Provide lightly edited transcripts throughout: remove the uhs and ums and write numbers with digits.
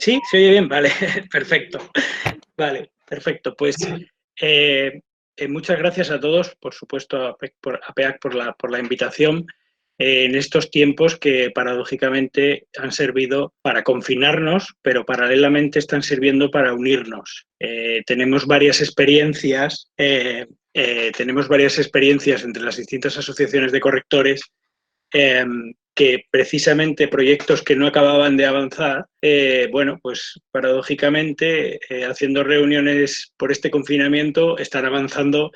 Sí, se oye bien, vale, perfecto. Vale, perfecto. Pues muchas gracias a todos, por supuesto, a PEAC por la invitación en estos tiempos que paradójicamente han servido para confinarnos, pero paralelamente están sirviendo para unirnos. Tenemos varias experiencias entre las distintas asociaciones de correctores eh, que precisamente proyectos que no acababan de avanzar, bueno, pues paradójicamente, haciendo reuniones por este confinamiento, están avanzando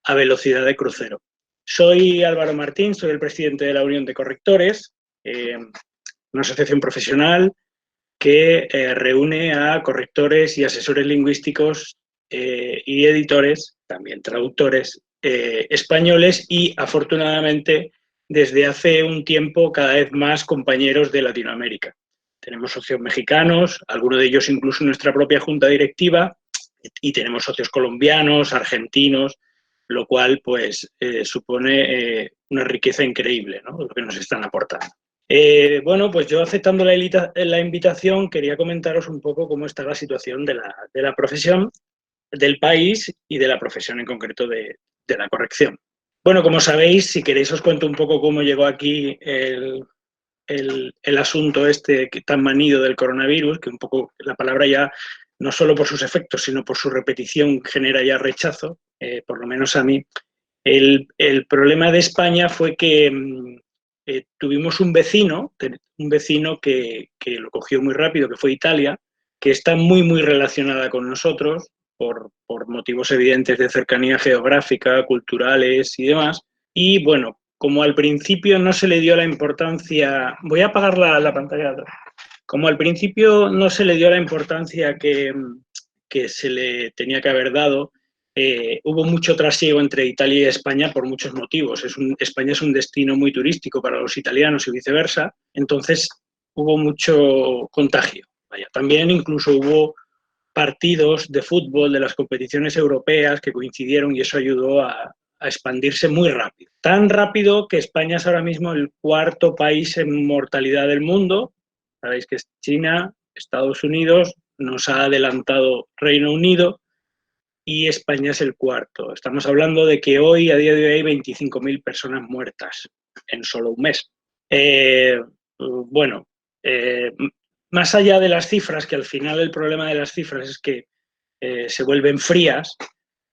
a velocidad de crucero. Soy Álvaro Martín, soy el presidente de la Unión de Correctores, una asociación profesional que reúne a correctores y asesores lingüísticos y editores, también traductores españoles y, afortunadamente, desde hace un tiempo cada vez más compañeros de Latinoamérica. Tenemos socios mexicanos, algunos de ellos incluso en nuestra propia junta directiva, y tenemos socios colombianos, argentinos, lo cual pues supone una riqueza increíble, ¿no?, lo que nos están aportando. Bueno, pues yo, aceptando la invitación, quería comentaros un poco cómo está la situación de la profesión, del país y de la profesión en concreto de la corrección. Bueno, como sabéis, si queréis os cuento un poco cómo llegó aquí el asunto este tan manido del coronavirus, que un poco la palabra ya, no solo por sus efectos, sino por su repetición, genera ya rechazo, por lo menos a mí. El problema de España fue que tuvimos un vecino que lo cogió muy rápido, que fue Italia, que está muy relacionada con nosotros por motivos evidentes de cercanía geográfica, culturales y demás. Y bueno, como al principio no se le dio la importancia... Voy a apagar la pantalla. Como al principio no se le dio la importancia que se le tenía que haber dado, hubo mucho trasiego entre Italia y España por muchos motivos. España es un destino muy turístico para los italianos y viceversa, entonces hubo mucho contagio. Vaya, también incluso hubo partidos de fútbol de las competiciones europeas que coincidieron y eso ayudó a expandirse muy rápido. Tan rápido que España es ahora mismo el cuarto país en mortalidad del mundo. Sabéis que es China, Estados Unidos, nos ha adelantado Reino Unido y España es el cuarto. Estamos hablando de que hoy, a día de hoy, hay 25.000 personas muertas en solo un mes. Bueno, más allá de las cifras, que al final el problema de las cifras es que se vuelven frías,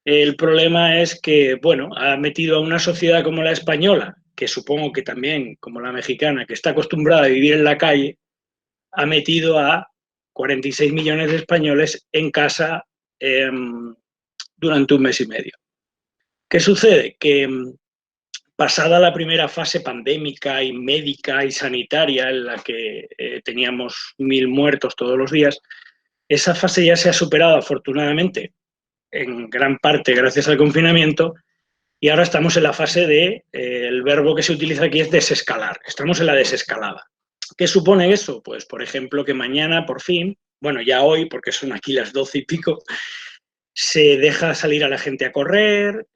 el problema es que, bueno, ha metido a una sociedad como la española, que supongo que también como la mexicana, que está acostumbrada a vivir en la calle, ha metido a 46 millones de españoles en casa durante un mes y medio. ¿Qué sucede? Que pasada la primera fase pandémica y médica y sanitaria, en la que teníamos 1.000 muertos todos los días, esa fase ya se ha superado, afortunadamente, en gran parte gracias al confinamiento, y ahora estamos en la fase de, el verbo que se utiliza aquí es desescalar, estamos en la desescalada. ¿Qué supone eso? Pues, por ejemplo, que mañana, por fin, bueno, ya hoy, porque son aquí las 12 y pico, se deja salir a la gente a correr,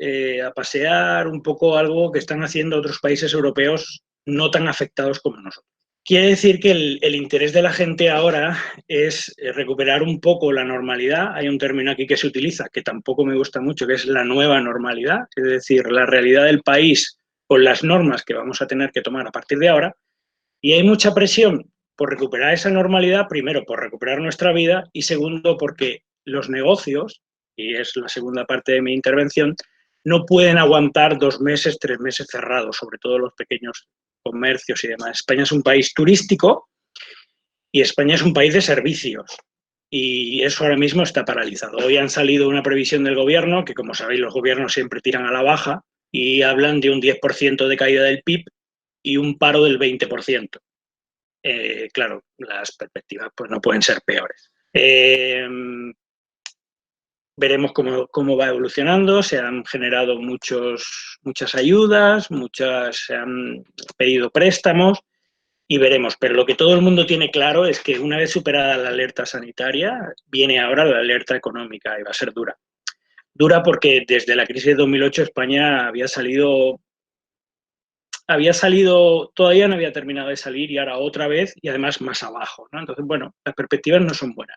a pasear, un poco algo que están haciendo otros países europeos no tan afectados como nosotros. Quiere decir que el interés de la gente ahora es recuperar un poco la normalidad. Hay un término aquí que se utiliza, que tampoco me gusta mucho, que es la nueva normalidad, es decir, la realidad del país con las normas que vamos a tener que tomar a partir de ahora. Y hay mucha presión por recuperar esa normalidad, primero por recuperar nuestra vida y segundo porque los negocios, y es la segunda parte de mi intervención, no pueden aguantar 2 meses, 3 meses cerrados, sobre todo los pequeños comercios y demás. España es un país turístico y España es un país de servicios y eso ahora mismo está paralizado. Hoy han salido una previsión del gobierno, que como sabéis los gobiernos siempre tiran a la baja, y hablan de un 10% de caída del PIB y un paro del 20%. Claro, las perspectivas pues no pueden ser peores. Veremos cómo va evolucionando. Se han generado muchas ayudas, se han pedido préstamos y veremos. Pero lo que todo el mundo tiene claro es que una vez superada la alerta sanitaria, viene ahora la alerta económica y va a ser dura. Dura porque desde la crisis de 2008 España había salido había salido, todavía no había terminado de salir y ahora otra vez y además más abajo, ¿no? Entonces, bueno, las perspectivas no son buenas.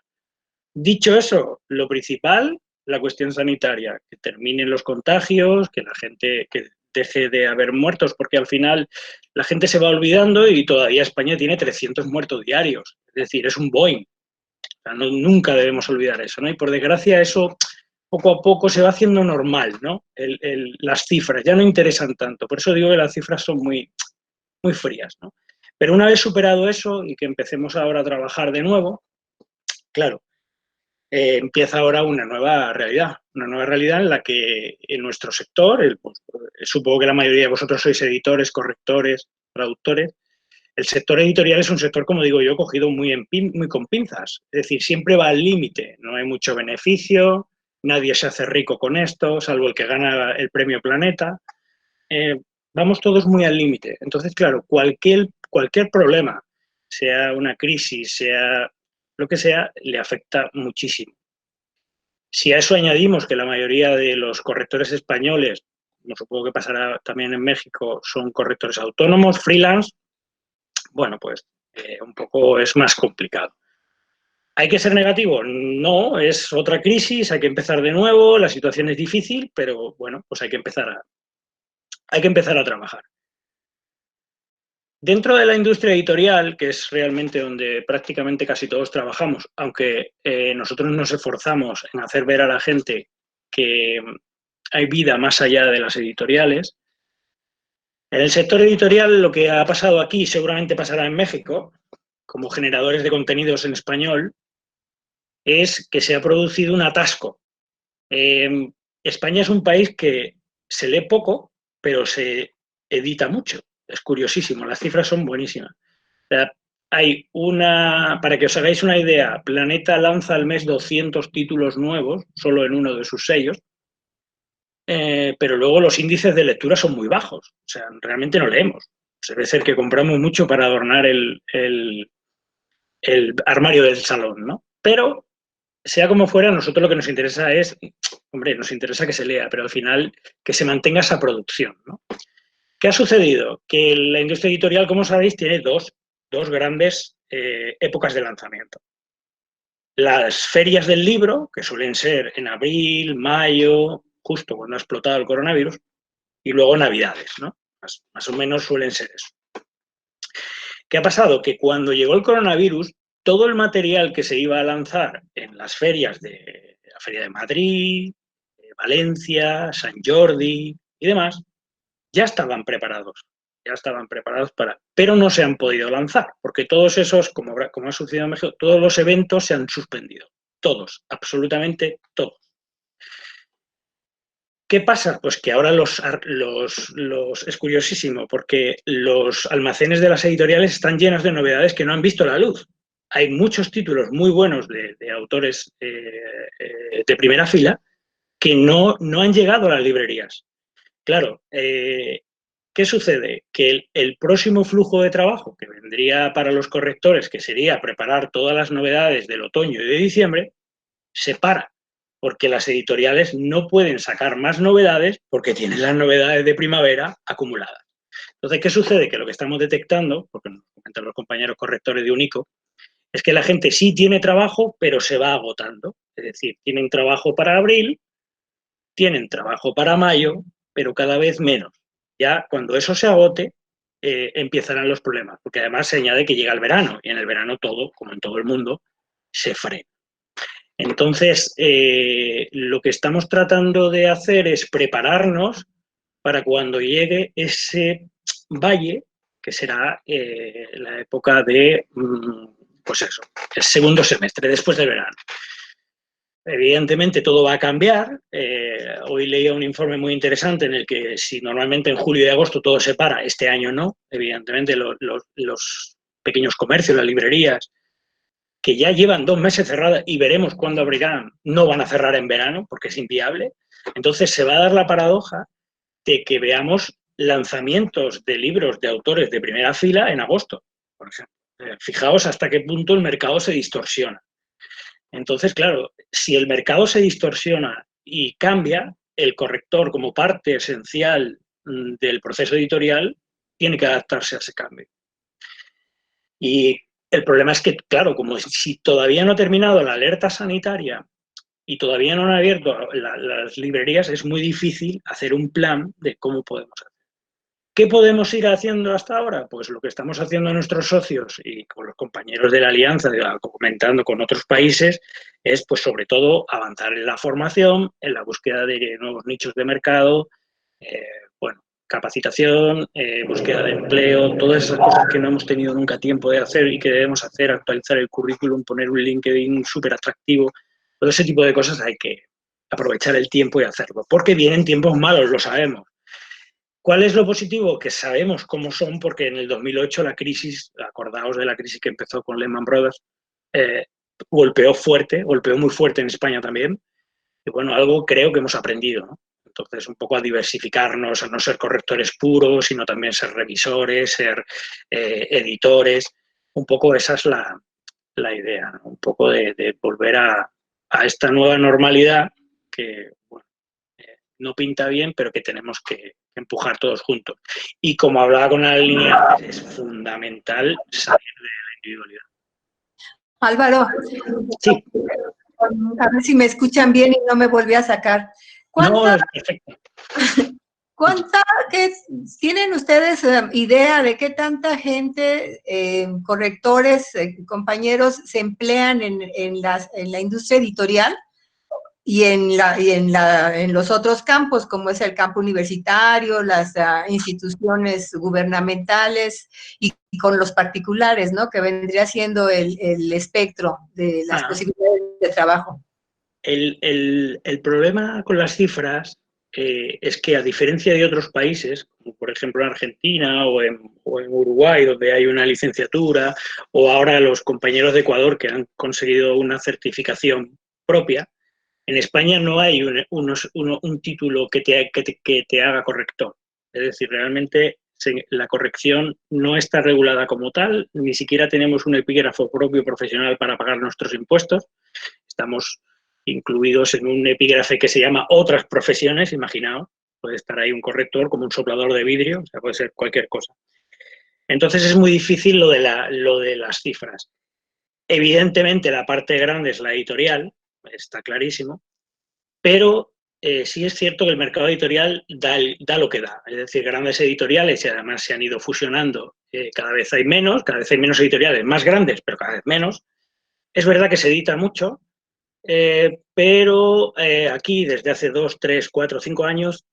Dicho eso, lo principal, la cuestión sanitaria, que terminen los contagios, que la gente, que deje de haber muertos, porque al final la gente se va olvidando y todavía España tiene 300 muertos diarios. Es decir, es un Boeing. O sea, no, nunca debemos olvidar eso, ¿no? Y por desgracia eso poco a poco se va haciendo normal, ¿no? Las cifras ya no interesan tanto. Por eso digo que las cifras son muy, muy frías, ¿no? Pero una vez superado eso y que empecemos ahora a trabajar de nuevo, claro, empieza ahora una nueva realidad en la que en nuestro sector, pues, supongo que la mayoría de vosotros sois editores, correctores, traductores, el sector editorial es un sector, como digo yo, cogido muy con pinzas. Es decir, siempre va al límite, no hay mucho beneficio, nadie se hace rico con esto, salvo el que gana el premio Planeta. Vamos todos muy al límite. Entonces, claro, cualquier problema, sea una crisis, sea lo que sea, le afecta muchísimo. Si a eso añadimos que la mayoría de los correctores españoles, como supongo que pasará también en México, son correctores autónomos, freelance, bueno, pues un poco es más complicado. ¿Hay que ser negativo? No, es otra crisis, hay que empezar de nuevo, la situación es difícil, pero bueno, pues hay que empezar a trabajar. Dentro de la industria editorial, que es realmente donde prácticamente casi todos trabajamos, aunque nosotros nos esforzamos en hacer ver a la gente que hay vida más allá de las editoriales, en el sector editorial lo que ha pasado aquí seguramente pasará en México, como generadores de contenidos en español, es que se ha producido un atasco. España es un país que se lee poco, pero se edita mucho. Es curiosísimo, las cifras son buenísimas. O sea, para que os hagáis una idea, Planeta lanza al mes 200 títulos nuevos, solo en uno de sus sellos, pero luego los índices de lectura son muy bajos. O sea, realmente no leemos. Debe ser que compramos mucho para adornar el armario del salón, ¿no? Pero, sea como fuera, a nosotros lo que nos interesa es, hombre, nos interesa que se lea, pero al final que se mantenga esa producción, ¿no? ¿Qué ha sucedido? Que la industria editorial, como sabéis, tiene dos grandes épocas de lanzamiento. Las ferias del libro, que suelen ser en abril, mayo, justo cuando ha explotado el coronavirus, y luego Navidades, ¿no? Más o menos suelen ser eso. ¿Qué ha pasado? Que cuando llegó el coronavirus, todo el material que se iba a lanzar en las ferias de la Feria de Madrid, Valencia, San Jordi y demás, ya estaban preparados pero no se han podido lanzar, porque todos esos, como ha sucedido en México, todos los eventos se han suspendido, todos, absolutamente todos. ¿Qué pasa? Pues que ahora es curiosísimo, porque los almacenes de las editoriales están llenos de novedades que no han visto la luz. Hay muchos títulos muy buenos de autores de primera fila que no han llegado a las librerías. Claro, ¿qué sucede? Que el próximo flujo de trabajo que vendría para los correctores, que sería preparar todas las novedades del otoño y de diciembre, se para, porque las editoriales no pueden sacar más novedades porque tienen las novedades de primavera acumuladas. Entonces, ¿qué sucede? Que lo que estamos detectando, porque nos comentan los compañeros correctores de Unico, es que la gente sí tiene trabajo, pero se va agotando. Es decir, tienen trabajo para abril, tienen trabajo para mayo, pero cada vez menos. Ya cuando eso se agote, empezarán los problemas, porque además se añade que llega el verano, y en el verano todo, como en todo el mundo, se frena. Entonces, lo que estamos tratando de hacer es prepararnos para cuando llegue ese valle, que será la época de, pues eso, el segundo semestre, después del verano. Evidentemente todo va a cambiar. Hoy leía un informe muy interesante en el que si normalmente en julio y agosto todo se para, este año no. Evidentemente los pequeños comercios, las librerías, que ya llevan 2 meses cerradas y veremos cuándo abrirán, no van a cerrar en verano porque es inviable. Entonces se va a dar la paradoja de que veamos lanzamientos de libros de autores de primera fila en agosto, por ejemplo. Fijaos hasta qué punto el mercado se distorsiona. Entonces, claro, si el mercado se distorsiona y cambia, el corrector como parte esencial del proceso editorial tiene que adaptarse a ese cambio. Y el problema es que, claro, como si todavía no ha terminado la alerta sanitaria y todavía no han abierto las librerías, es muy difícil hacer un plan de cómo podemos hacer. ¿Qué podemos ir haciendo hasta ahora? Pues lo que estamos haciendo nuestros socios y con los compañeros de la Alianza, comentando con otros países, es pues sobre todo avanzar en la formación, en la búsqueda de nuevos nichos de mercado, bueno, capacitación, búsqueda de empleo, todas esas cosas que no hemos tenido nunca tiempo de hacer y que debemos hacer, actualizar el currículum, poner un LinkedIn súper atractivo, todo ese tipo de cosas hay que aprovechar el tiempo y hacerlo, porque vienen tiempos malos, lo sabemos. ¿Cuál es lo positivo? Que sabemos cómo son, porque en el 2008 la crisis, acordaos de la crisis que empezó con Lehman Brothers, golpeó muy fuerte en España también, y bueno, algo creo que hemos aprendido, ¿no? Entonces, un poco a diversificarnos, a no ser correctores puros, sino también ser revisores, ser editores. Un poco esa es la idea, ¿no? Un poco de volver a esta nueva normalidad que, bueno, no pinta bien, pero que tenemos que empujar todos juntos. Y como hablaba con la línea, es fundamental salir de la individualidad. Álvaro, sí. A ver si me escuchan bien y no me volví a sacar. No, es perfecto. ¿Tienen ustedes idea de qué tanta gente, correctores, compañeros, se emplean en la industria editorial y en los otros campos, como es el campo universitario, las instituciones gubernamentales y con los particulares, ¿no? Que vendría siendo el espectro de las posibilidades de trabajo? El problema con las cifras es que, a diferencia de otros países, como por ejemplo en Argentina o en Uruguay, donde hay una licenciatura, o ahora los compañeros de Ecuador que han conseguido una certificación propia, en España no hay un título que te haga corrector. Es decir, realmente la corrección no está regulada como tal, ni siquiera tenemos un epígrafo propio profesional para pagar nuestros impuestos. Estamos incluidos en un epígrafe que se llama otras profesiones, imaginaos, puede estar ahí un corrector como un soplador de vidrio, o sea, puede ser cualquier cosa. Entonces es muy difícil lo de las cifras. Evidentemente la parte grande es la editorial, está clarísimo, pero sí es cierto que el mercado editorial da lo que da, es decir, grandes editoriales, y además se han ido fusionando, cada vez hay menos editoriales más grandes, pero cada vez menos. Es verdad que se edita mucho, pero aquí desde hace 2, 3, 4, 5 años,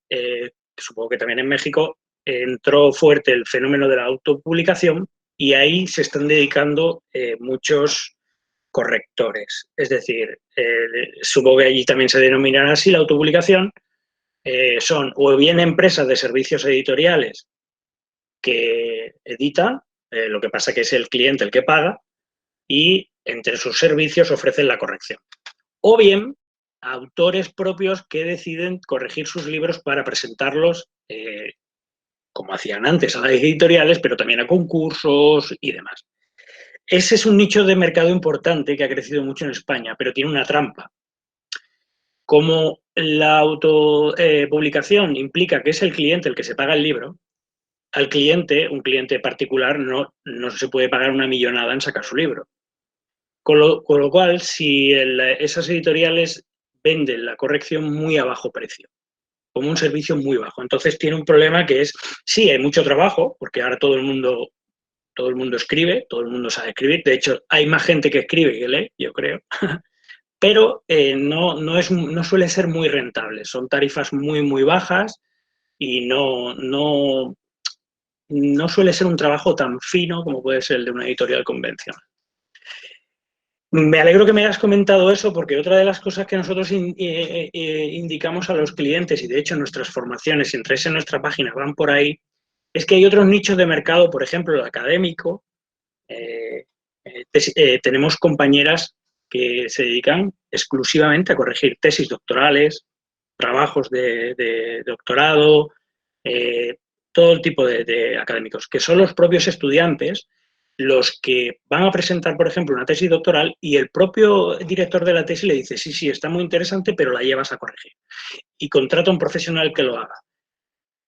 supongo que también en México, entró fuerte el fenómeno de la autopublicación y ahí se están dedicando muchos correctores. Es decir, supongo que allí también se denominará así la autopublicación. Son o bien empresas de servicios editoriales que editan, lo que pasa que es el cliente el que paga, y entre sus servicios ofrecen la corrección. O bien autores propios que deciden corregir sus libros para presentarlos, como hacían antes, a las editoriales, pero también a concursos y demás. Ese es un nicho de mercado importante que ha crecido mucho en España, pero tiene una trampa. Como la autopublicación implica que es el cliente el que se paga el libro, al cliente, un cliente particular, no se puede pagar una millonada en sacar su libro. Con lo cual, si esas editoriales venden la corrección muy a bajo precio, como un servicio muy bajo, entonces tiene un problema que es, sí, hay mucho trabajo, porque ahora todo el mundo escribe, todo el mundo sabe escribir, de hecho, hay más gente que escribe que lee, yo creo, pero no suele ser muy rentable, son tarifas muy, muy bajas y no suele ser un trabajo tan fino como puede ser el de una editorial convencional. Me alegro que me hayas comentado eso, porque otra de las cosas que nosotros indicamos a los clientes, y de hecho nuestras formaciones, si entráis en nuestra página, van por ahí, es que hay otros nichos de mercado, por ejemplo, el académico. Tenemos compañeras que se dedican exclusivamente a corregir tesis doctorales, trabajos de doctorado, todo el tipo de académicos, que son los propios estudiantes los que van a presentar, por ejemplo, una tesis doctoral y el propio director de la tesis le dice, sí, está muy interesante, pero la llevas a corregir. Y contrata a un profesional que lo haga.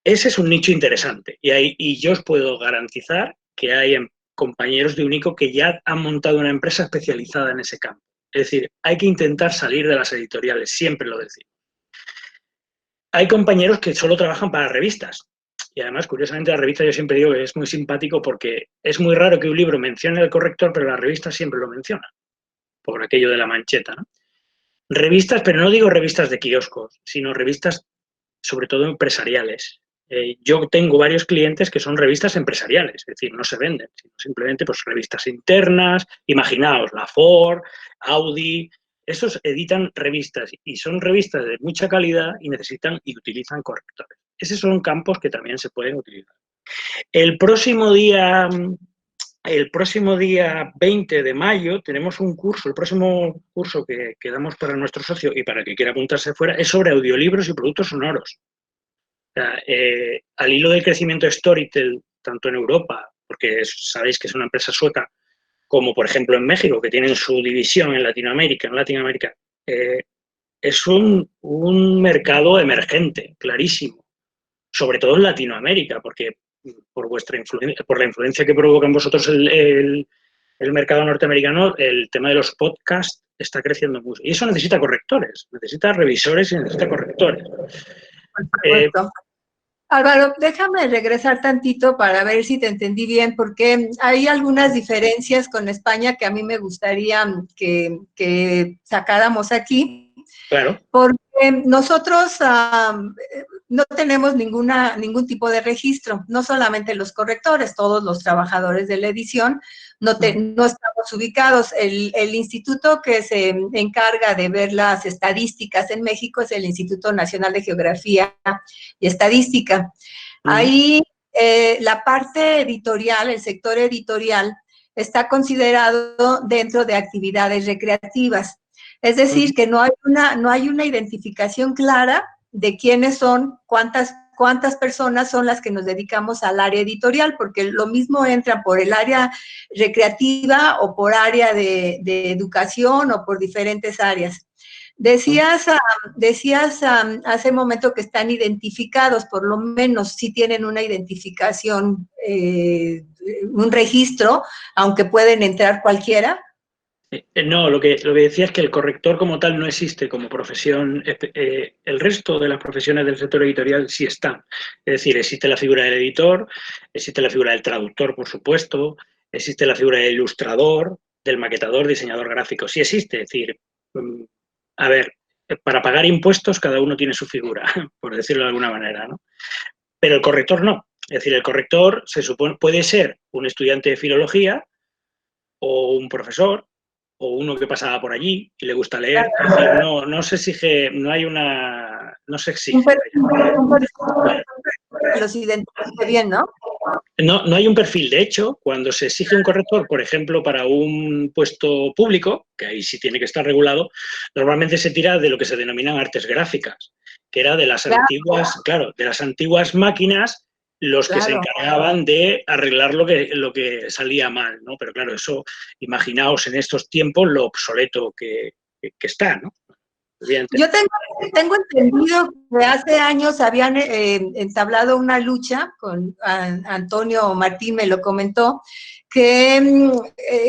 Ese es un nicho interesante y yo os puedo garantizar que hay compañeros de Unico que ya han montado una empresa especializada en ese campo. Es decir, hay que intentar salir de las editoriales, siempre lo decimos. Hay compañeros que solo trabajan para revistas. Y además, curiosamente, la revista yo siempre digo que es muy simpático porque es muy raro que un libro mencione al corrector, pero la revista siempre lo menciona, por aquello de la mancheta, ¿no? Revistas, pero no digo revistas de kioscos, sino revistas sobre todo empresariales. Yo tengo varios clientes que son revistas empresariales, es decir, no se venden, sino simplemente pues, revistas internas. Imaginaos, la Ford, Audi, esos editan revistas y son revistas de mucha calidad y necesitan y utilizan correctores. Esos son campos que también se pueden utilizar. El próximo día 20 de mayo tenemos un curso, el próximo curso que damos para nuestro socio y para el que quiera apuntarse fuera, es sobre audiolibros y productos sonoros. O sea, al hilo del crecimiento de Storytel, tanto en Europa, porque sabéis que es una empresa sueca, como por ejemplo en México, que tienen su división en Latinoamérica, es un mercado emergente, clarísimo, sobre todo en Latinoamérica, porque por la influencia que provoca en vosotros el mercado norteamericano, el tema de los podcasts está creciendo mucho. Y eso necesita correctores, necesita revisores y necesita correctores. Álvaro, déjame regresar tantito para ver si te entendí bien, porque hay algunas diferencias con España que a mí me gustaría que sacáramos aquí. Claro. Porque nosotros no tenemos ningún tipo de registro, no solamente los correctores, todos los trabajadores de la edición no estamos ubicados. El instituto que se encarga de ver las estadísticas en México es el Instituto Nacional de Geografía y Estadística. Ahí la parte editorial, el sector editorial, está considerado dentro de actividades recreativas. Es decir, que no hay una identificación clara de quiénes son, cuántas personas son las que nos dedicamos al área editorial, porque lo mismo entra por el área recreativa o por área de educación o por diferentes áreas. Decías hace un momento que están identificados, por lo menos sí tienen una identificación, un registro, aunque pueden entrar cualquiera. No, lo que decía es que el corrector como tal no existe como profesión. El resto de las profesiones del sector editorial sí están. Es decir, existe la figura del editor, existe la figura del traductor, por supuesto, existe la figura del ilustrador, del maquetador, diseñador gráfico. Sí existe. Es decir, a ver, para pagar impuestos cada uno tiene su figura, por decirlo de alguna manera, ¿no? Pero el corrector no. Es decir, el corrector se supone puede ser un estudiante de filología o un profesor, o uno que pasaba por allí y le gusta leer. Es decir, no se exige, no se exige. Los identifique bien, ¿no? No hay un perfil. De hecho, cuando se exige un corrector, por ejemplo, para un puesto público, que ahí sí tiene que estar regulado, normalmente se tira de lo que se denominan artes gráficas, que era de las antiguas máquinas los que se encargaban de arreglar lo que salía mal, ¿no? Pero claro, eso, imaginaos en estos tiempos lo obsoleto que está, ¿no? Yo tengo entendido que hace años habían entablado una lucha con Antonio Martín, me lo comentó, que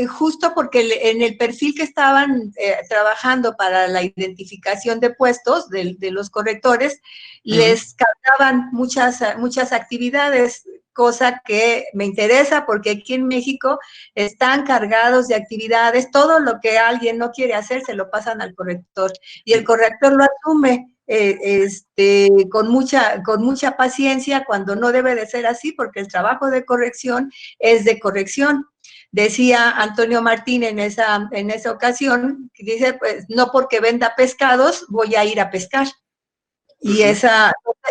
justo porque en el perfil que estaban trabajando para la identificación de puestos de los correctores, les cargaban muchas actividades, cosa que me interesa porque aquí en México están cargados de actividades, todo lo que alguien no quiere hacer se lo pasan al corrector y el corrector lo asume con mucha paciencia cuando no debe de ser así porque el trabajo de corrección es de corrección. Decía Antonio Martín en esa ocasión, que dice, pues no porque venda pescados voy a ir a pescar. Y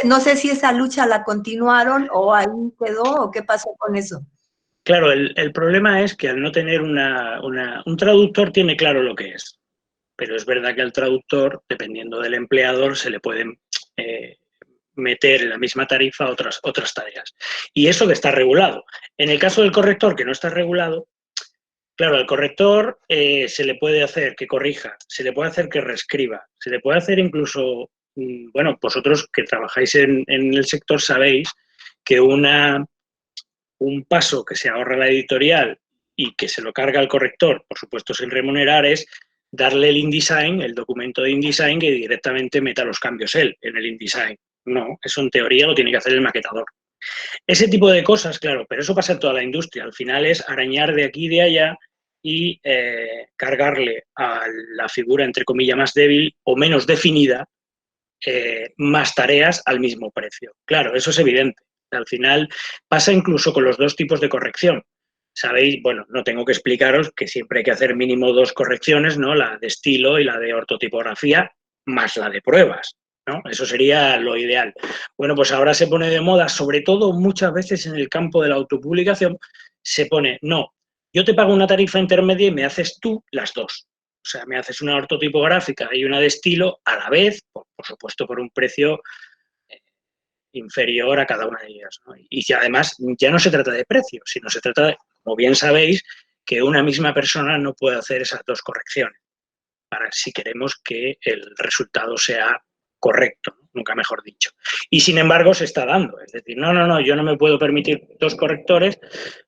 no sé si esa lucha la continuaron o ahí quedó o qué pasó con eso. Claro, el problema es que al no tener un traductor tiene claro lo que es, pero es verdad que al traductor, dependiendo del empleador, se le pueden meter en la misma tarifa otras tareas. Y eso que está regulado. En el caso del corrector, que no está regulado, claro, al corrector se le puede hacer que corrija, se le puede hacer que reescriba, se le puede hacer incluso bueno, vosotros que trabajáis en el sector sabéis que un paso que se ahorra la editorial y que se lo carga el corrector, por supuesto sin remunerar, es darle el InDesign, el documento de InDesign, que directamente meta los cambios él en el InDesign. No, eso en teoría lo tiene que hacer el maquetador. Ese tipo de cosas, claro, pero eso pasa en toda la industria. Al final es arañar de aquí y de allá y cargarle a la figura, entre comillas, más débil o menos definida, más tareas al mismo precio. Claro, eso es evidente. Al final pasa incluso con los dos tipos de corrección. Sabéis, bueno, no tengo que explicaros que siempre hay que hacer mínimo 2 correcciones, ¿no? La de estilo y la de ortotipografía, más la de pruebas, ¿no? Eso sería lo ideal. Bueno, pues ahora se pone de moda, sobre todo muchas veces en el campo de la autopublicación, se pone, no, yo te pago una tarifa intermedia y me haces tú las dos. O sea, me haces una ortotipográfica y una de estilo a la vez, por supuesto por un precio inferior a cada una de ellas, ¿no? Y si además ya no se trata de precio, sino se trata, de, como bien sabéis, que una misma persona no puede hacer esas dos correcciones para si queremos que el resultado sea correcto, ¿no? Nunca mejor dicho. Y sin embargo se está dando, es decir, no, yo no me puedo permitir 2 correctores,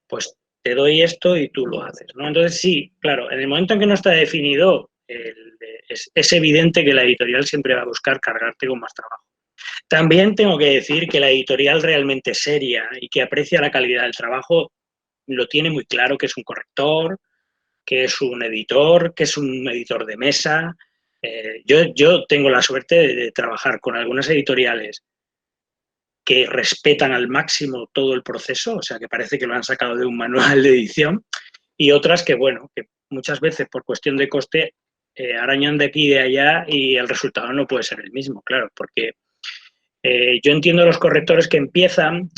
pues te doy esto y tú lo haces, ¿no? Entonces sí, claro, en el momento en que no está definido, es evidente que la editorial siempre va a buscar cargarte con más trabajo. También tengo que decir que la editorial realmente seria y que aprecia la calidad del trabajo lo tiene muy claro, que es un corrector, que es un editor, que es un editor de mesa. Yo tengo la suerte de trabajar con algunas editoriales que respetan al máximo todo el proceso, o sea, que parece que lo han sacado de un manual de edición, y otras que, bueno, que muchas veces por cuestión de coste arañan de aquí y de allá y el resultado no puede ser el mismo, claro, porque yo entiendo los correctores que empiezan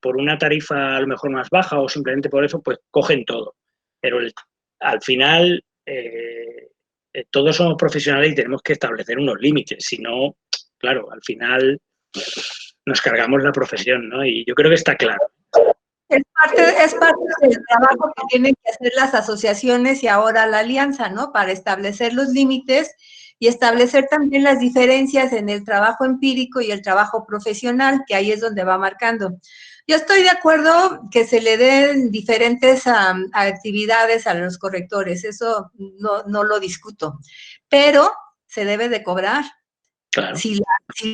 por una tarifa a lo mejor más baja o simplemente por eso, pues cogen todo. Pero al final todos somos profesionales y tenemos que establecer unos límites. Si no, claro, al final nos cargamos la profesión, ¿no? Y yo creo que está claro. Es parte del trabajo que tienen que hacer las asociaciones y ahora la alianza, ¿no? Para establecer los límites y establecer también las diferencias en el trabajo empírico y el trabajo profesional, que ahí es donde va marcando. Yo estoy de acuerdo que se le den diferentes actividades a los correctores, eso no lo discuto, pero se debe de cobrar. Claro. Si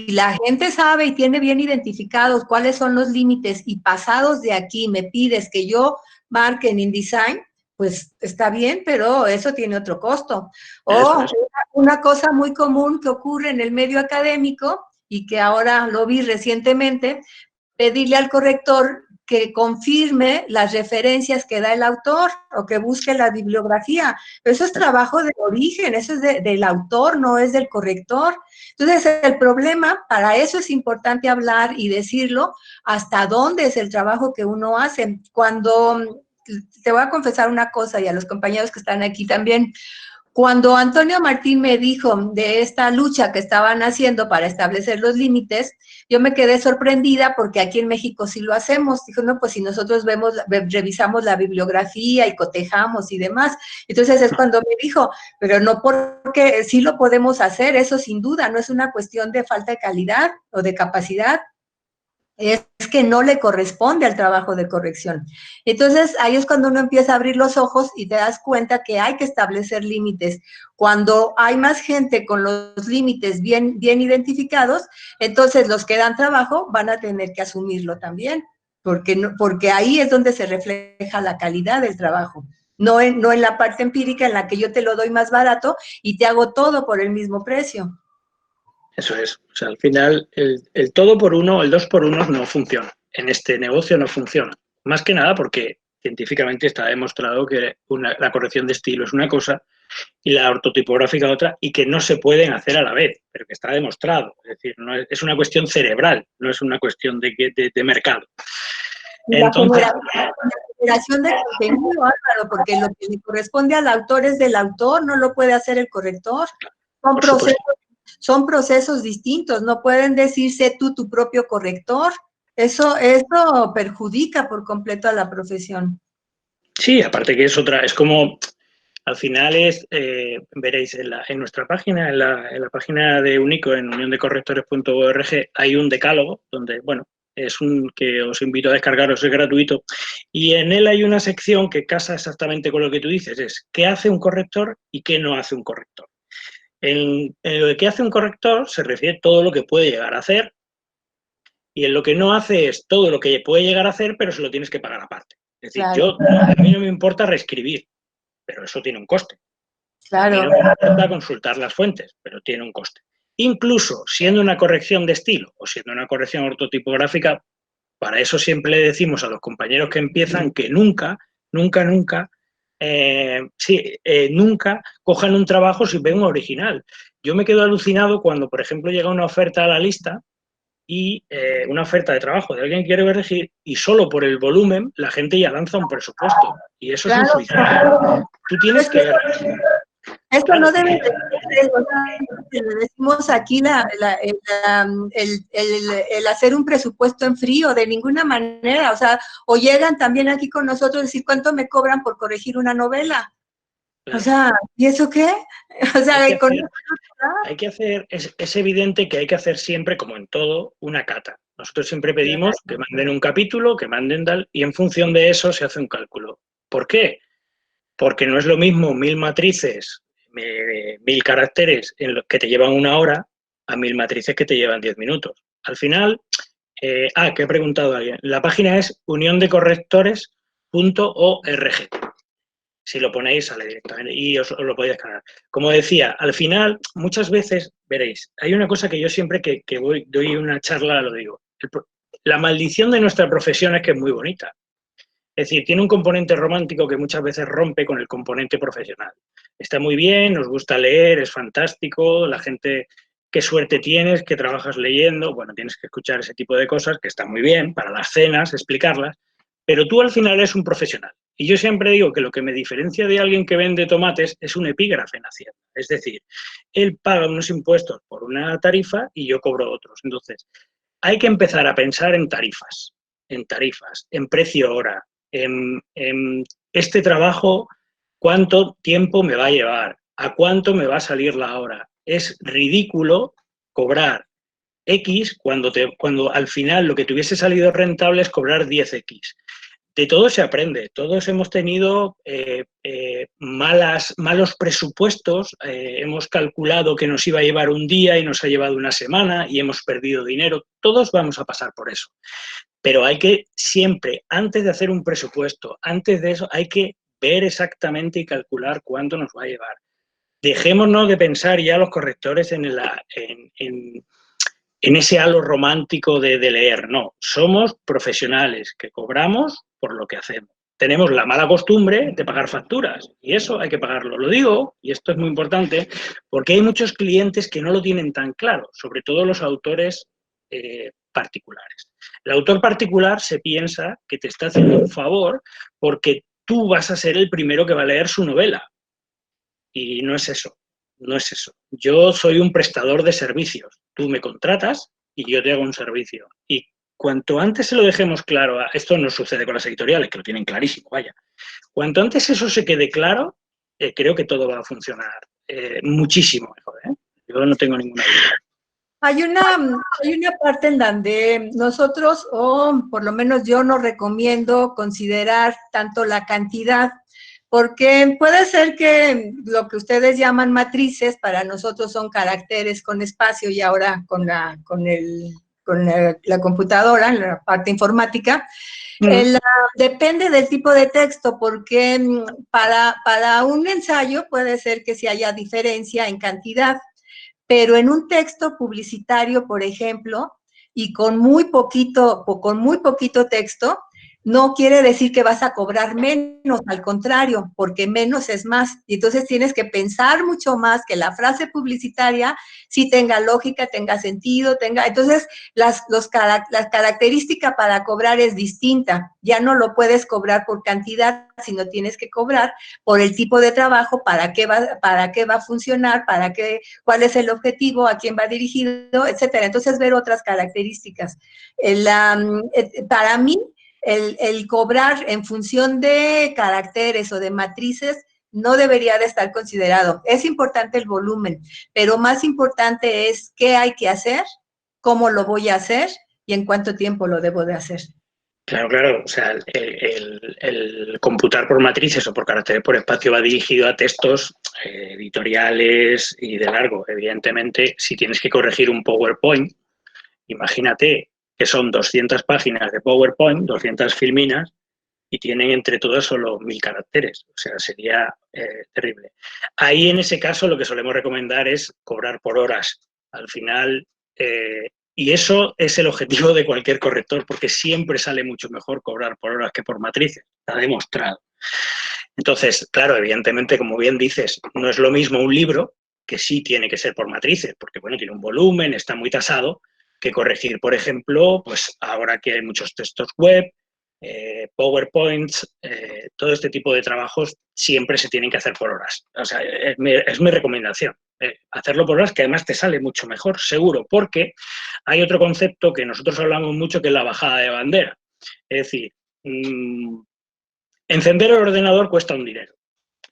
la gente sabe y tiene bien identificados cuáles son los límites y pasados de aquí me pides que yo marque en InDesign, pues está bien, pero eso tiene otro costo. O una cosa muy común que ocurre en el medio académico y que ahora lo vi recientemente, pedirle al corrector que confirme las referencias que da el autor o que busque la bibliografía. Pero eso es trabajo de origen, eso es del autor, no es del corrector. Entonces, el problema, para eso es importante hablar y decirlo, hasta dónde es el trabajo que uno hace. Cuando, te voy a confesar una cosa y a los compañeros que están aquí también, cuando Antonio Martín me dijo de esta lucha que estaban haciendo para establecer los límites, yo me quedé sorprendida porque aquí en México sí lo hacemos. Dijo, no, pues si nosotros revisamos la bibliografía y cotejamos y demás. Entonces es cuando me dijo, pero no porque sí lo podemos hacer, eso sin duda, no es una cuestión de falta de calidad o de capacidad. Es que no le corresponde al trabajo de corrección. Entonces, ahí es cuando uno empieza a abrir los ojos y te das cuenta que hay que establecer límites. Cuando hay más gente con los límites bien identificados, entonces los que dan trabajo van a tener que asumirlo también, porque ahí es donde se refleja la calidad del trabajo. No en la parte empírica en la que yo te lo doy más barato y te hago todo por el mismo precio. Eso es. O sea, al final, el todo por uno, el 2 por 1 no funciona. En este negocio no funciona. Más que nada porque científicamente está demostrado que la corrección de estilo es una cosa y la ortotipográfica otra, y que no se pueden hacer a la vez, pero que está demostrado. Es decir, no es una cuestión cerebral, no es una cuestión de mercado. Y entonces, la generación de contenido, Álvaro, porque lo que le corresponde al autor es del autor, no lo puede hacer el corrector. Son procesos distintos, no pueden decirse tú tu propio corrector. Eso perjudica por completo a la profesión. Sí, aparte que es como Al final veréis en nuestra página, en la página de Unico, en uniondecorrectores.org, hay un decálogo donde, bueno, es un que os invito a descargaros, es gratuito, y en él hay una sección que casa exactamente con lo que tú dices, es qué hace un corrector y qué no hace un corrector. En lo de qué hace un corrector se refiere a todo lo que puede llegar a hacer, y en lo que no hace es todo lo que puede llegar a hacer, pero se lo tienes que pagar aparte. Es decir, Claro. a mí no me importa reescribir, pero eso tiene un coste. Claro. A mí no me importa consultar las fuentes, pero tiene un coste. Incluso siendo una corrección de estilo o siendo una corrección ortotipográfica, para eso siempre le decimos a los compañeros que empiezan que nunca cojan un trabajo sin ver un original. Yo me quedo alucinado cuando, por ejemplo, llega una oferta a la lista y una oferta de trabajo de alguien que quiere corregir y solo por el volumen la gente ya lanza un presupuesto. Y eso es un suicidio. Tú tienes que... Esto Claro. no debe de ser, le decimos aquí el hacer un presupuesto en frío, de ninguna manera, o sea, o llegan también aquí con nosotros a decir cuánto me cobran por corregir una novela. Claro. O sea, ¿y eso qué? O sea, hay que hacer, es evidente que hay que hacer siempre, como en todo, una cata. Nosotros siempre pedimos que manden un capítulo, que manden tal, y en función de eso se hace un cálculo. ¿Por qué? Porque no es lo mismo 1000 matrices, 1000 caracteres en los que te llevan 1 hora, a 1000 matrices que te llevan 10 minutos. Al final, que he preguntado a alguien, la página es uniondecorrectores.org. Si lo ponéis, sale directamente y os lo podéis descargar. Como decía, al final, muchas veces, veréis, hay una cosa que yo siempre que doy una charla lo digo. La maldición de nuestra profesión es que es muy bonita. Es decir, tiene un componente romántico que muchas veces rompe con el componente profesional. Está muy bien, nos gusta leer, es fantástico, la gente, qué suerte tienes, que trabajas leyendo, bueno, tienes que escuchar ese tipo de cosas que están muy bien para las cenas, explicarlas, pero tú al final eres un profesional. Y yo siempre digo que lo que me diferencia de alguien que vende tomates es un epígrafe en Hacienda. Es decir, él paga unos impuestos por una tarifa y yo cobro otros. Entonces, hay que empezar a pensar en tarifas, en precio hora, en este trabajo, cuánto tiempo me va a llevar, a cuánto me va a salir la hora. Es ridículo cobrar X cuando al final lo que te hubiese salido rentable es cobrar 10X. De todo se aprende, todos hemos tenido malos presupuestos, hemos calculado que nos iba a llevar un día y nos ha llevado una semana y hemos perdido dinero, todos vamos a pasar por eso. Pero hay que siempre, antes de hacer un presupuesto, antes de eso, hay que ver exactamente y calcular cuánto nos va a llevar. Dejémonos de pensar ya los correctores en ese halo romántico de leer. No, somos profesionales que cobramos por lo que hacemos. Tenemos la mala costumbre de pagar facturas y eso hay que pagarlo. Lo digo, y esto es muy importante, porque hay muchos clientes que no lo tienen tan claro, sobre todo los autores particulares. El autor particular se piensa que te está haciendo un favor porque tú vas a ser el primero que va a leer su novela. Y no es eso, no es eso. Yo soy un prestador de servicios. Tú me contratas y yo te hago un servicio. Y cuanto antes se lo dejemos claro, esto no sucede con las editoriales, que lo tienen clarísimo, vaya. Cuanto antes eso se quede claro, creo que todo va a funcionar muchísimo mejor. Yo no tengo ninguna duda. Hay una parte en donde nosotros, o por lo menos yo no recomiendo considerar tanto la cantidad, porque puede ser que lo que ustedes llaman matrices, para nosotros son caracteres con espacio y ahora con la computadora, la parte informática. Depende del tipo de texto, porque para un ensayo puede ser que sí haya diferencia en cantidad, pero en un texto publicitario, por ejemplo, y con muy poquito texto, no quiere decir que vas a cobrar menos, al contrario, porque menos es más. Y entonces tienes que pensar mucho más que la frase publicitaria sí tenga lógica, tenga sentido, entonces la característica para cobrar es distinta. Ya no lo puedes cobrar por cantidad, sino tienes que cobrar por el tipo de trabajo, para qué va a funcionar, cuál es el objetivo, a quién va dirigido, etcétera. Entonces, ver otras características. Para mí, el cobrar en función de caracteres o de matrices no debería de estar considerado. Es importante el volumen, pero más importante es qué hay que hacer, cómo lo voy a hacer y en cuánto tiempo lo debo de hacer. Claro, claro. O sea, el computar por matrices o por caracteres por espacio va dirigido a textos editoriales y de largo. Evidentemente, si tienes que corregir un PowerPoint, imagínate que son 200 páginas de PowerPoint, 200 filminas, y tienen entre todas solo 1000 caracteres. O sea, sería terrible. Ahí, en ese caso, lo que solemos recomendar es cobrar por horas. Al final, y eso es el objetivo de cualquier corrector, porque siempre sale mucho mejor cobrar por horas que por matrices. Está demostrado. Entonces, claro, evidentemente, como bien dices, no es lo mismo un libro, que sí tiene que ser por matrices, porque, bueno, tiene un volumen, está muy tasado, que corregir, por ejemplo, pues ahora que hay muchos textos web, PowerPoints, todo este tipo de trabajos siempre se tienen que hacer por horas. O sea, es mi recomendación. Hacerlo por horas, que además te sale mucho mejor, seguro, porque hay otro concepto que nosotros hablamos mucho, que es la bajada de bandera. Es decir, encender el ordenador cuesta un dinero.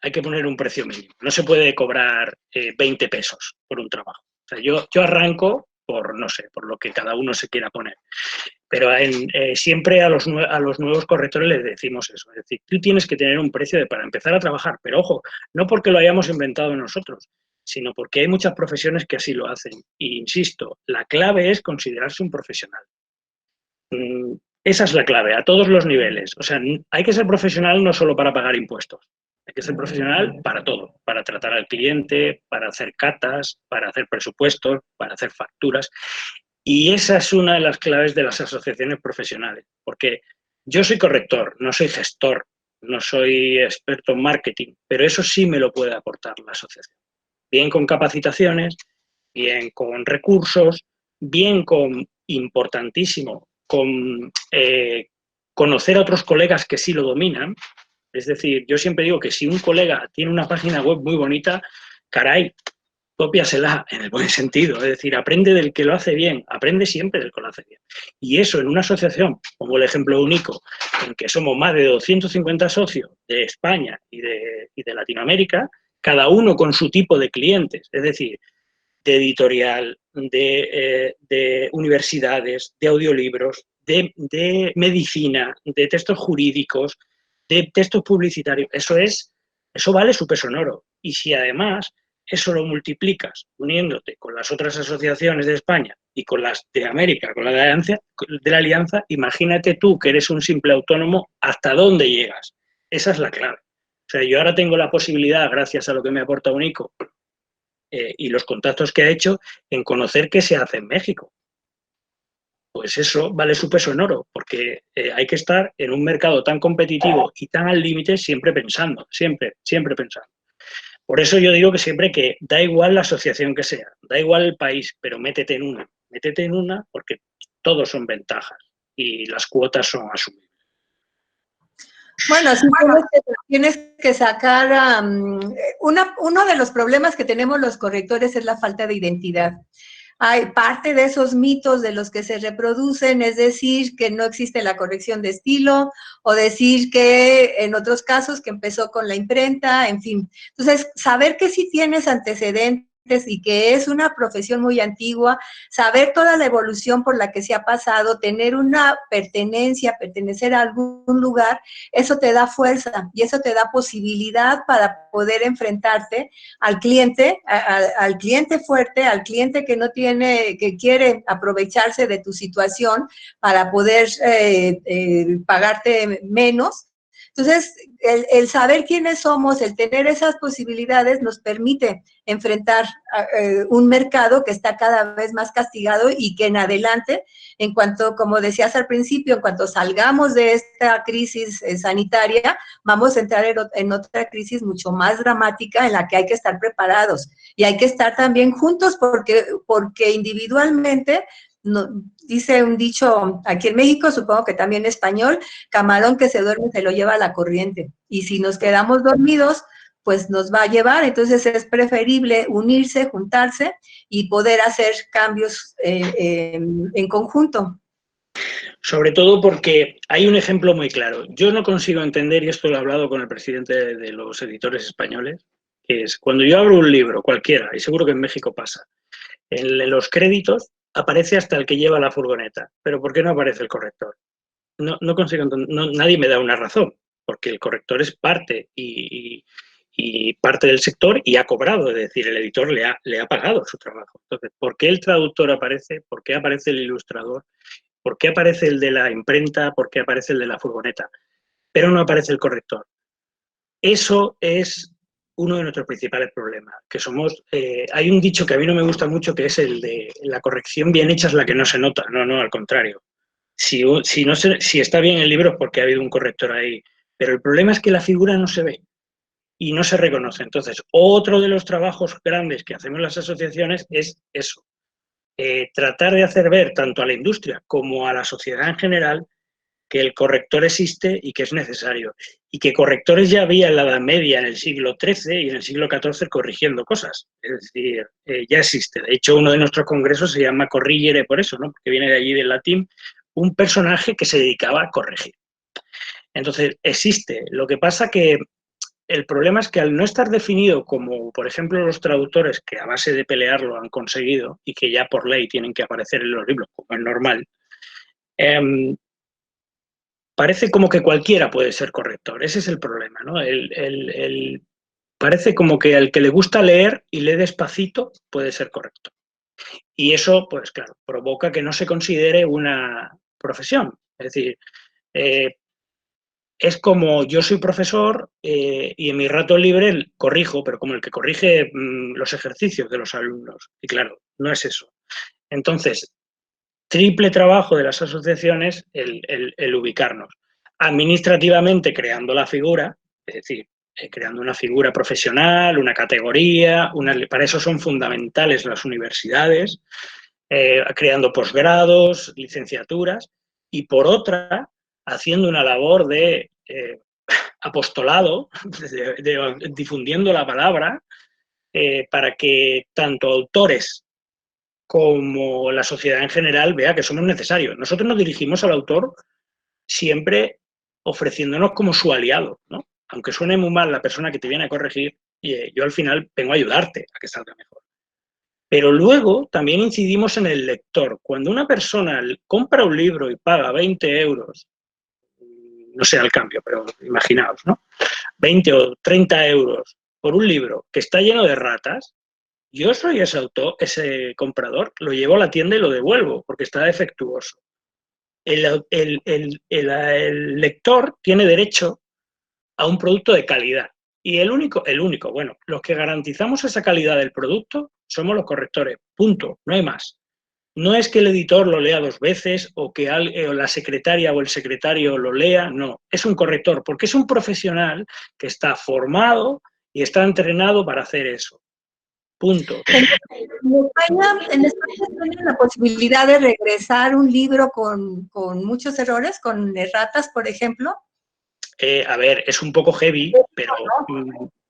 Hay que poner un precio mínimo. No se puede cobrar 20 pesos por un trabajo. O sea, yo arranco por, no sé, por lo que cada uno se quiera poner. Pero siempre a los nuevos correctores les decimos eso. Es decir, tú tienes que tener un precio para empezar a trabajar. Pero ojo, no porque lo hayamos inventado nosotros, sino porque hay muchas profesiones que así lo hacen. Y insisto, la clave es considerarse un profesional. Esa es la clave, a todos los niveles. O sea, hay que ser profesional no solo para pagar impuestos. Hay que ser profesional para todo, para tratar al cliente, para hacer catas, para hacer presupuestos, para hacer facturas. Y esa es una de las claves de las asociaciones profesionales, porque yo soy corrector, no soy gestor, no soy experto en marketing, pero eso sí me lo puede aportar la asociación. Bien con capacitaciones, bien con recursos, bien con, importantísimo, con conocer a otros colegas que sí lo dominan. Es decir, yo siempre digo que si un colega tiene una página web muy bonita, caray, cópiasela en el buen sentido. Es decir, aprende del que lo hace bien, aprende siempre del que lo hace bien. Y eso en una asociación, como el ejemplo único, en que somos más de 250 socios de España y de Latinoamérica, cada uno con su tipo de clientes, es decir, de editorial, de universidades, de audiolibros, de medicina, de textos jurídicos, de textos publicitarios. Eso vale su peso en oro. Y si además eso lo multiplicas uniéndote con las otras asociaciones de España y con las de América, con la de la Alianza, imagínate tú, que eres un simple autónomo, hasta dónde llegas. Esa es la clave. O sea, yo ahora tengo la posibilidad, gracias a lo que me aporta Unico, y los contactos que ha hecho, en conocer qué se hace en México. Pues eso vale su peso en oro, porque hay que estar en un mercado tan competitivo y tan al límite siempre pensando, siempre pensando. Por eso yo digo que siempre que da igual la asociación que sea, da igual el país, pero métete en una porque todos son ventajas y las cuotas son asumibles. Bueno, sí tienes que sacar, uno de los problemas que tenemos los correctores es la falta de identidad. Hay parte de esos mitos de los que se reproducen, es decir, que no existe la corrección de estilo, o decir que en otros casos que empezó con la imprenta, en fin. Entonces, saber que sí tienes antecedentes y que es una profesión muy antigua, saber toda la evolución por la que se ha pasado, tener una pertenencia, pertenecer a algún lugar, eso te da fuerza y eso te da posibilidad para poder enfrentarte al cliente fuerte, al cliente que no tiene, que quiere aprovecharse de tu situación para poder pagarte menos. Entonces, el saber quiénes somos, el tener esas posibilidades nos permite enfrentar un mercado que está cada vez más castigado y que en adelante, en cuanto, como decías al principio, en cuanto salgamos de esta crisis sanitaria, vamos a entrar en otra crisis mucho más dramática en la que hay que estar preparados y hay que estar también juntos porque individualmente, no, dice un dicho aquí en México, supongo que también español, camarón que se duerme se lo lleva a la corriente. Y si nos quedamos dormidos, pues nos va a llevar. Entonces es preferible unirse, juntarse y poder hacer cambios en conjunto. Sobre todo porque hay un ejemplo muy claro. Yo no consigo entender, y esto lo he hablado con el presidente de los editores españoles, que es cuando yo abro un libro, cualquiera, y seguro que en México pasa, en los créditos aparece hasta el que lleva la furgoneta. Pero ¿por qué no aparece el corrector? No consigo entender, nadie me da una razón, porque el corrector es parte y parte del sector y ha cobrado, es decir, el editor le ha pagado su trabajo. Entonces, ¿por qué el traductor aparece? ¿Por qué aparece el ilustrador? ¿Por qué aparece el de la imprenta? ¿Por qué aparece el de la furgoneta? Pero no aparece el corrector. Eso es uno de nuestros principales problemas, que somos, hay un dicho que a mí no me gusta mucho, que es el de la corrección bien hecha es la que no se nota. No, al contrario. Si está bien el libro es porque ha habido un corrector ahí, pero el problema es que la figura no se ve y no se reconoce. Entonces, otro de los trabajos grandes que hacemos las asociaciones es eso, tratar de hacer ver tanto a la industria como a la sociedad en general que el corrector existe y que es necesario. Y que correctores ya había en la Edad Media, en el siglo XIII y en el siglo XIV corrigiendo cosas. Es decir, ya existe. De hecho, uno de nuestros congresos se llama corrigere por eso, ¿no? Porque viene de allí del latín, un personaje que se dedicaba a corregir. Entonces, existe. Lo que pasa que el problema es que al no estar definido como, por ejemplo, los traductores que a base de pelearlo han conseguido y que ya por ley tienen que aparecer en los libros, como es normal, parece como que cualquiera puede ser corrector. Ese es el problema, ¿no? Parece como que al que le gusta leer y lee despacito puede ser corrector. Y eso, pues claro, provoca que no se considere una profesión. Es decir, es como yo soy profesor y en mi rato libre corrijo, pero como el que corrige los ejercicios de los alumnos. Y claro, no es eso. Entonces, triple trabajo de las asociaciones el ubicarnos. Administrativamente creando la figura, es decir, creando una figura profesional, una categoría, para eso son fundamentales las universidades, creando posgrados, licenciaturas, y por otra, haciendo una labor de apostolado, difundiendo la palabra, para que tanto autores como la sociedad en general vea que somos necesarios. Nosotros nos dirigimos al autor siempre ofreciéndonos como su aliado, ¿no? Aunque suene muy mal la persona que te viene a corregir, yo al final vengo a ayudarte a que salga mejor. Pero luego también incidimos en el lector. Cuando una persona compra un libro y paga 20 euros, no sé al cambio, pero imaginaos, ¿no? 20 o 30 euros por un libro que está lleno de ratas, yo soy ese autor, ese comprador, lo llevo a la tienda y lo devuelvo porque está defectuoso. El lector tiene derecho a un producto de calidad. Y bueno, los que garantizamos esa calidad del producto somos los correctores, punto, no hay más. No es que el editor lo lea 2 veces o que la secretaria o el secretario lo lea, no, es un corrector, porque es un profesional que está formado y está entrenado para hacer eso. Punto. En España tienen la posibilidad de regresar un libro con muchos errores, con erratas, por ejemplo. A ver, es un poco heavy, pero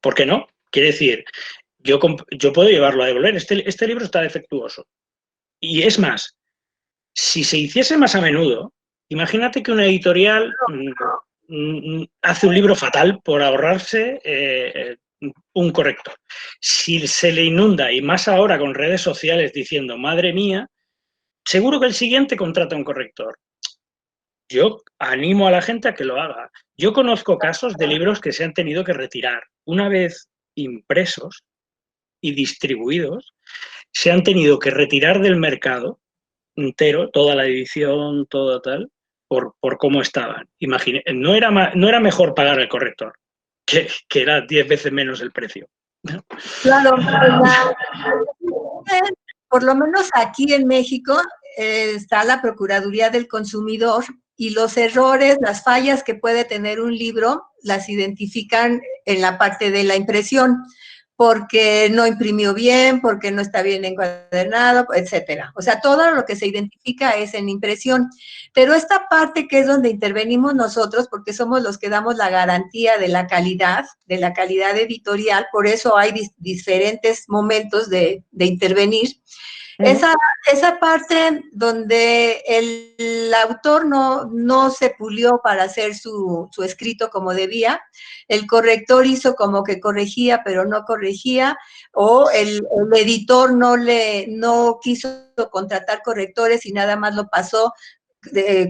¿por qué no? Quiere decir, yo puedo llevarlo a devolver. Este libro está defectuoso. Y es más, si se hiciese más a menudo, imagínate que una editorial hace un libro fatal por ahorrarse un corrector. Si se le inunda, y más ahora con redes sociales diciendo, madre mía, seguro que el siguiente contrata un corrector. Yo animo a la gente a que lo haga. Yo conozco casos de libros que se han tenido que retirar. Una vez impresos y distribuidos, se han tenido que retirar del mercado entero, toda la edición, todo tal, por cómo estaban. No era mejor pagar el corrector, que era 10 veces menos el precio. Claro, por lo menos aquí en México está la Procuraduría del Consumidor y los errores, las fallas que puede tener un libro las identifican en la parte de la impresión, porque no imprimió bien, porque no está bien encuadernado, etcétera. O sea, todo lo que se identifica es en impresión. Pero esta parte que es donde intervenimos nosotros, porque somos los que damos la garantía de la calidad editorial, por eso hay diferentes momentos de intervenir. Esa parte donde el autor no se pulió para hacer su escrito como debía, el corrector hizo como que corregía, pero no corregía, o el editor no quiso contratar correctores y nada más lo pasó,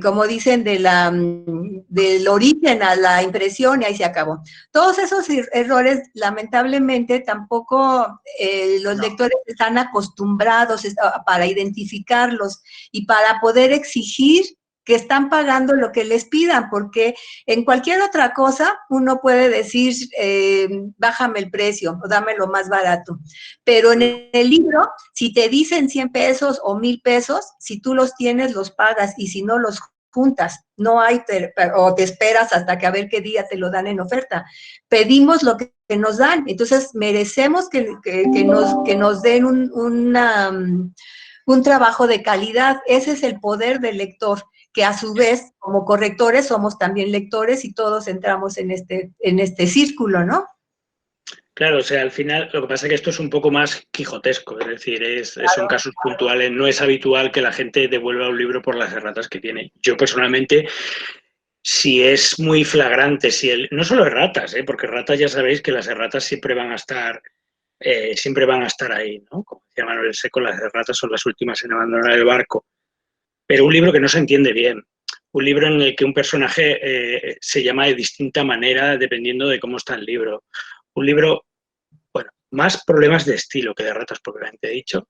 como dicen, del origen a la impresión y ahí se acabó. Todos esos errores, lamentablemente, tampoco los lectores están acostumbrados para identificarlos y para poder exigir que están pagando lo que les pidan, porque en cualquier otra cosa uno puede decir, bájame el precio o dámelo más barato, pero en el libro, si te dicen 100 pesos o 1000 pesos, si tú los tienes, los pagas, y si no, los juntas, no hay, o te esperas hasta que a ver qué día te lo dan en oferta. Pedimos lo que nos dan, entonces merecemos que nos den un trabajo de calidad. Ese es el poder del lector, que a su vez, como correctores, somos también lectores y todos entramos en este círculo, ¿no? Claro, o sea, al final lo que pasa es que esto es un poco más quijotesco, es decir, son casos puntuales, no es habitual que la gente devuelva un libro por las erratas que tiene. Yo personalmente, si es muy flagrante, no solo erratas, porque erratas ya sabéis que las erratas siempre van a estar ahí, ¿no? Como decía Manuel Seco, las erratas son las últimas en abandonar el barco. Pero un libro que no se entiende bien, un libro en el que un personaje se llama de distinta manera dependiendo de cómo está el libro. Un libro, bueno, más problemas de estilo que de ratas propiamente dicho.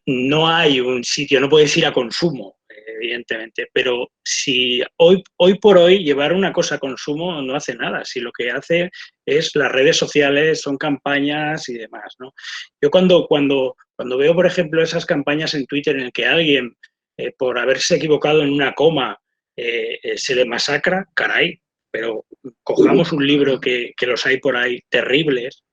No hay un sitio, no puedes ir a consumo, evidentemente, pero si hoy por hoy llevar una cosa a consumo no hace nada, si lo que hace es las redes sociales, son campañas y demás, ¿no? Yo cuando veo, por ejemplo, esas campañas en Twitter en el que alguien, por haberse equivocado en una coma, se le masacra, caray, pero cojamos un libro que los hay por ahí terribles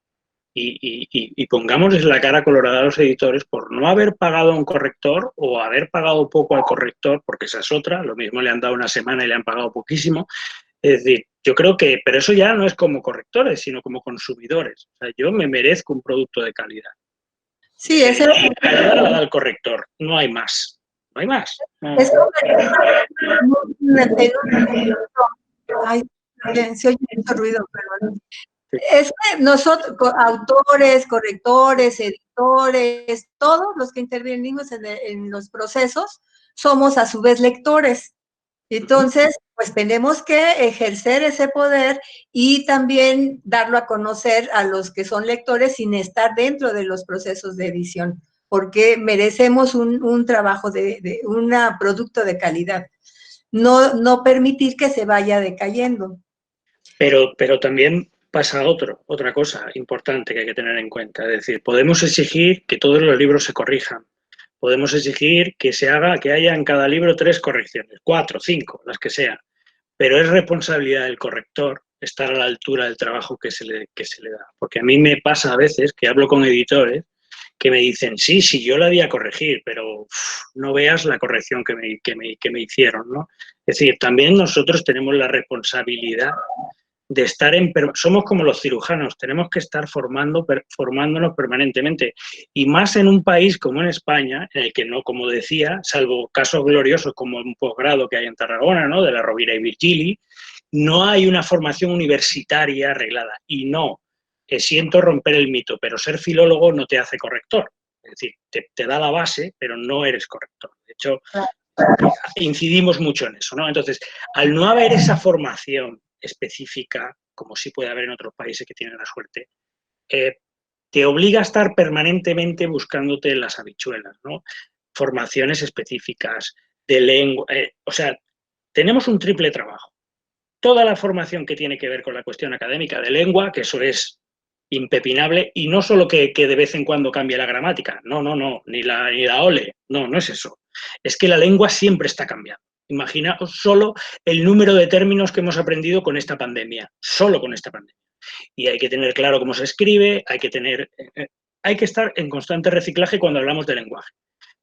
y pongámosles la cara colorada a los editores por no haber pagado a un corrector o haber pagado poco al corrector, porque esa es otra, lo mismo le han dado una semana y le han pagado poquísimo. Es decir, yo creo que, pero eso ya no es como correctores, sino como consumidores. O sea, yo me merezco un producto de calidad. Sí, ese es la calidad la da el corrector, no hay más. No hay más. Es como ay, se oye mucho ruido, perdón. Es que nosotros, autores, correctores, editores, todos los que intervenimos en los procesos, somos a su vez lectores. Entonces, pues tenemos que ejercer ese poder y también darlo a conocer a los que son lectores sin estar dentro de los procesos de edición, porque merecemos un trabajo un producto de calidad. No permitir que se vaya decayendo. Pero también pasa otra cosa importante que hay que tener en cuenta. Es decir, podemos exigir que todos los libros se corrijan. Podemos exigir que haya en cada libro 3 correcciones, 4, 5, las que sean. Pero es responsabilidad del corrector estar a la altura del trabajo que se le da. Porque a mí me pasa a veces que hablo con editores que me dicen, sí, yo la di a corregir, pero no veas la corrección que me hicieron, ¿no? Es decir, también nosotros tenemos la responsabilidad de estar somos como los cirujanos, tenemos que estar formándonos permanentemente. Y más en un país como en España, en el que no, como decía, salvo casos gloriosos como un posgrado que hay en Tarragona, ¿no? De la Rovira y Virgili, no hay una formación universitaria arreglada. Y no, siento romper el mito, pero ser filólogo no te hace corrector. Es decir, te da la base, pero no eres corrector. De hecho, incidimos mucho en eso, ¿no? Entonces, al no haber esa formación específica, como sí puede haber en otros países que tienen la suerte, te obliga a estar permanentemente buscándote las habichuelas, ¿no? Formaciones específicas de lengua, o sea, tenemos un triple trabajo. Toda la formación que tiene que ver con la cuestión académica de lengua, que eso es impepinable, y no solo que de vez en cuando cambie la gramática, no, ni la ole, no es eso. Es que la lengua siempre está cambiando. Imaginaos solo el número de términos que hemos aprendido con esta pandemia, solo con esta pandemia. Y hay que tener claro cómo se escribe, hay que estar en constante reciclaje cuando hablamos de lenguaje.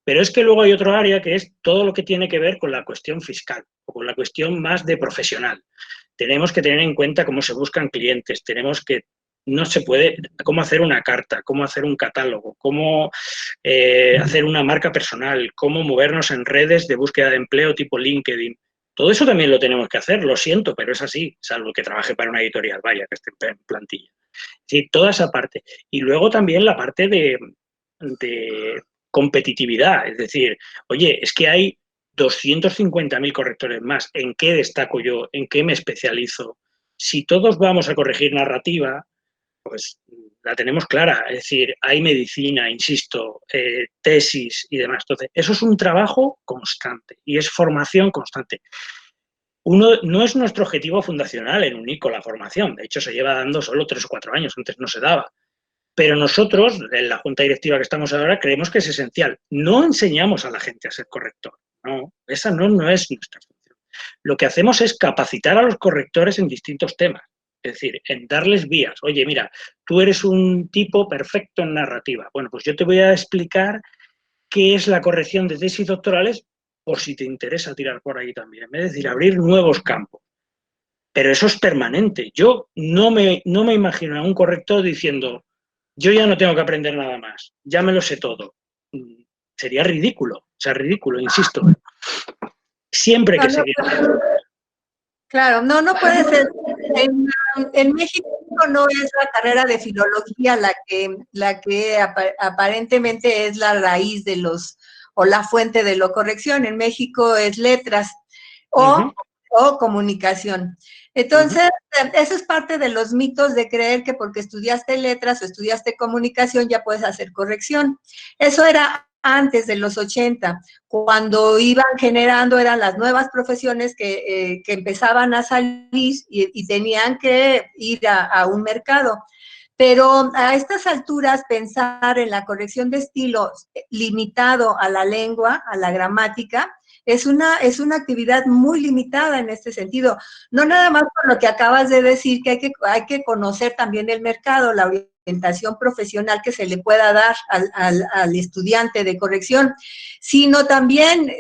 Pero es que luego hay otro área que es todo lo que tiene que ver con la cuestión fiscal o con la cuestión más de profesional. Tenemos que tener en cuenta cómo se buscan clientes, tenemos que no se puede, cómo hacer una carta, cómo hacer un catálogo, cómo hacer una marca personal, cómo movernos en redes de búsqueda de empleo tipo LinkedIn. Todo eso también lo tenemos que hacer, lo siento, pero es así, salvo que trabaje para una editorial, vaya, que esté en plantilla. Sí, toda esa parte. Y luego también la parte de competitividad, es decir, oye, es que hay 250.000 correctores más, ¿en qué destaco yo? ¿En qué me especializo? Si todos vamos a corregir narrativa, pues la tenemos clara, es decir, hay medicina, insisto, tesis y demás. Entonces, eso es un trabajo constante y es formación constante. No es nuestro objetivo fundacional en UNICO la formación, de hecho se lleva dando solo 3 o 4 años, antes no se daba. Pero nosotros, en la junta directiva que estamos ahora, creemos que es esencial. No enseñamos a la gente a ser corrector, no, esa no es nuestra función. Lo que hacemos es capacitar a los correctores en distintos temas, es decir, en darles vías. Oye, mira, tú eres un tipo perfecto en narrativa. Bueno, pues yo te voy a explicar qué es la corrección de tesis doctorales por si te interesa tirar por ahí también. Es decir, abrir nuevos campos. Pero eso es permanente. Yo no me imagino a un corrector diciendo, yo ya no tengo que aprender nada más, ya me lo sé todo. Sería ridículo, o sea, ridículo, insisto. Siempre que seguir. Claro, no puede ser. En México no es la carrera de filología la que aparentemente es la raíz de o la fuente de la corrección. En México es letras o comunicación. Entonces, eso es parte de los mitos de creer que porque estudiaste letras o estudiaste comunicación ya puedes hacer corrección. Eso era antes de los 80, cuando iban generando, eran las nuevas profesiones que empezaban a salir y tenían que ir a un mercado. Pero a estas alturas pensar en la corrección de estilos limitado a la lengua, a la gramática, es una actividad muy limitada en este sentido. No nada más por lo que acabas de decir, que hay que conocer también el mercado, la orientación profesional que se le pueda dar al estudiante de corrección, sino también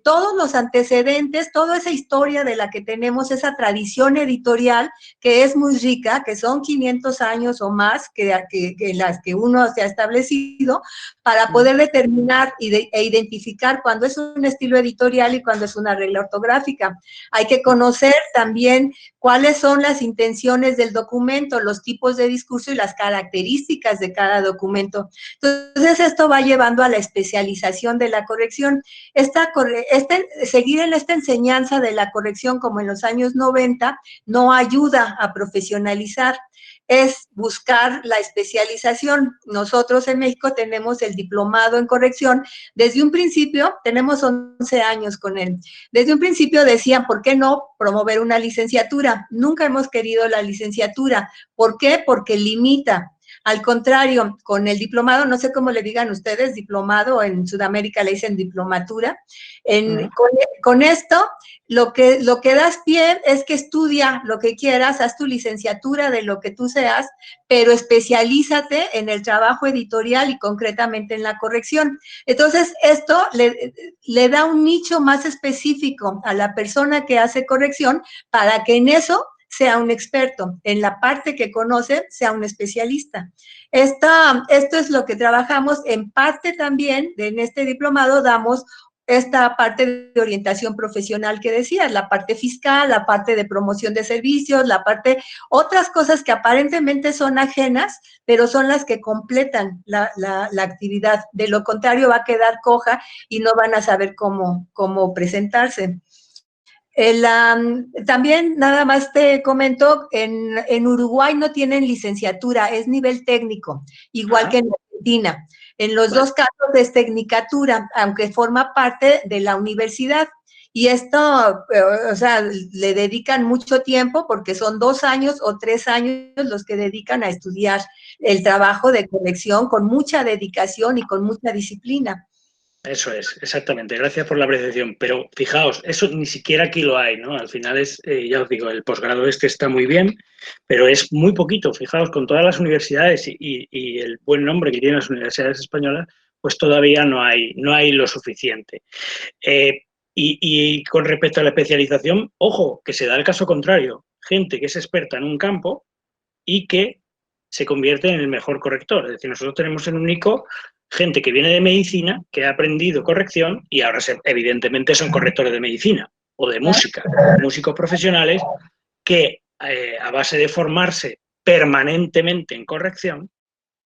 todos los antecedentes, toda esa historia de la que tenemos, esa tradición editorial que es muy rica, que son 500 años o más que las que uno se ha establecido, para poder determinar e identificar cuándo es un estilo editorial y cuándo es una regla ortográfica. Hay que conocer también cuáles son las intenciones del documento, los tipos de discurso y las características de cada documento. Entonces, esto va llevando a la especialización de la corrección. Seguir en esta enseñanza de la corrección como en los años 90 no ayuda a profesionalizar, es buscar la especialización. Nosotros en México tenemos el diplomado en corrección. Desde un principio, tenemos 11 años con él. Desde un principio decían, ¿por qué no promover una licenciatura? Nunca hemos querido la licenciatura. ¿Por qué? Porque limita. Al contrario, con el diplomado, no sé cómo le digan ustedes, diplomado, en Sudamérica le dicen diplomatura. Con esto, lo que das pie es que estudia lo que quieras, haz tu licenciatura de lo que tú seas, pero especialízate en el trabajo editorial y concretamente en la corrección. Entonces, esto le da un nicho más específico a la persona que hace corrección para que en eso sea un experto, en la parte que conoce sea un especialista. Esto es lo que trabajamos. En parte también, en este diplomado damos esta parte de orientación profesional que decías, la parte fiscal, la parte de promoción de servicios, otras cosas que aparentemente son ajenas, pero son las que completan la actividad. De lo contrario, va a quedar coja y no van a saber cómo presentarse. También, nada más te comento, en Uruguay no tienen licenciatura, es nivel técnico, igual que en Argentina. En los dos casos es tecnicatura, aunque forma parte de la universidad. Y esto, o sea, le dedican mucho tiempo porque son 2 años o 3 años los que dedican a estudiar el trabajo de corrección con mucha dedicación y con mucha disciplina. Eso es, exactamente. Gracias por la apreciación. Pero fijaos, eso ni siquiera aquí lo hay, ¿no? Al final es, ya os digo, el posgrado está muy bien, pero es muy poquito. Fijaos, con todas las universidades y el buen nombre que tienen las universidades españolas, pues todavía no hay lo suficiente. Y con respecto a la especialización, ojo, que se da el caso contrario. Gente que es experta en un campo y que se convierte en el mejor corrector. Es decir, nosotros tenemos en Unico gente que viene de medicina, que ha aprendido corrección y ahora evidentemente son correctores de medicina o de música, músicos profesionales que a base de formarse permanentemente en corrección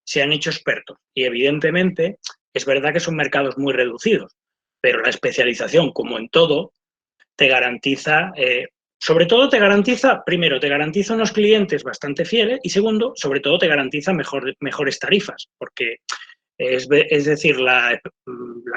se han hecho expertos. Y evidentemente es verdad que son mercados muy reducidos, pero la especialización, como en todo, te garantiza, sobre todo te garantiza, primero, te garantiza unos clientes bastante fieles y segundo, sobre todo te garantiza mejores tarifas, porque es decir, la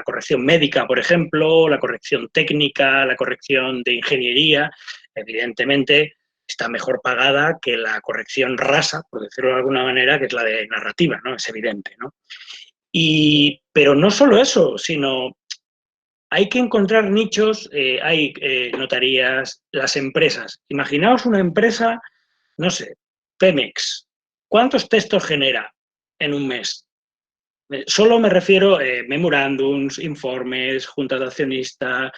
corrección médica, por ejemplo, la corrección técnica, la corrección de ingeniería, evidentemente está mejor pagada que la corrección rasa, por decirlo de alguna manera, que es la de narrativa, ¿no? Es evidente, ¿no? Pero no solo eso, sino hay que encontrar nichos, hay notarías, las empresas. Imaginaos una empresa, no sé, Pemex. ¿Cuántos textos genera en un mes? Solo me refiero a memorándums, informes, juntas de accionistas,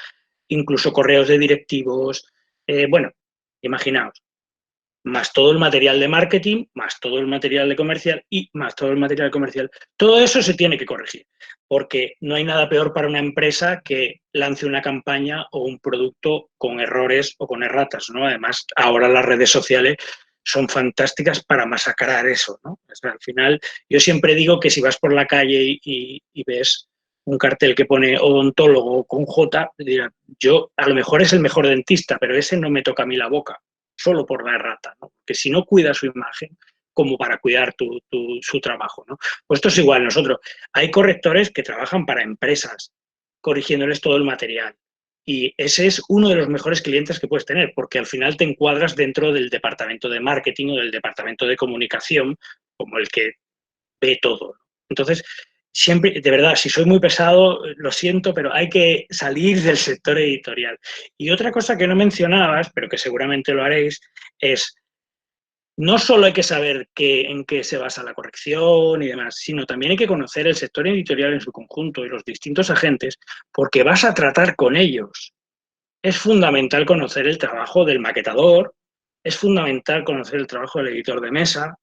incluso correos de directivos. Bueno, imaginaos, más todo el material de marketing, más todo el material de comercial y más todo el material comercial. Todo eso se tiene que corregir, porque no hay nada peor para una empresa que lance una campaña o un producto con errores o con erratas, ¿no? Además, ahora las redes sociales son fantásticas para masacrar eso, ¿no? O sea, al final, yo siempre digo que si vas por la calle y ves un cartel que pone odontólogo con J, dirán, yo a lo mejor es el mejor dentista, pero ese no me toca a mí la boca, solo por la errata, ¿no? Que si no cuida su imagen, como para cuidar su trabajo, ¿no? Pues esto es igual, nosotros, hay correctores que trabajan para empresas, corrigiéndoles todo el material. Y ese es uno de los mejores clientes que puedes tener, porque al final te encuadras dentro del departamento de marketing o del departamento de comunicación, como el que ve todo. Entonces, siempre, de verdad, si soy muy pesado, lo siento, pero hay que salir del sector editorial. Y otra cosa que no mencionabas, pero que seguramente lo haréis, es no solo hay que saber en qué se basa la corrección y demás, sino también hay que conocer el sector editorial en su conjunto y los distintos agentes, porque vas a tratar con ellos. Es fundamental conocer el trabajo del maquetador, es fundamental conocer el trabajo del editor de mesa,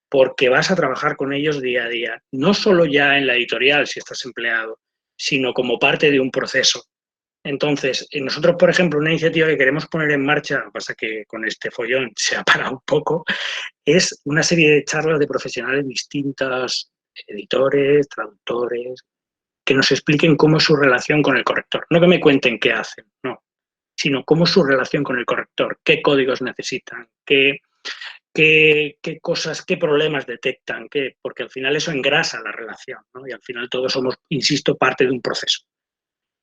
porque vas a trabajar con ellos día a día, no solo ya en la editorial si estás empleado, sino como parte de un proceso. Entonces, nosotros, por ejemplo, una iniciativa que queremos poner en marcha, lo que pasa que con este follón se ha parado un poco, es una serie de charlas de profesionales distintos, editores, traductores, que nos expliquen cómo es su relación con el corrector. No que me cuenten qué hacen, no, sino cómo es su relación con el corrector, qué códigos necesitan, qué cosas, qué problemas detectan, porque al final eso engrasa la relación, ¿no? Y al final todos somos, insisto, parte de un proceso.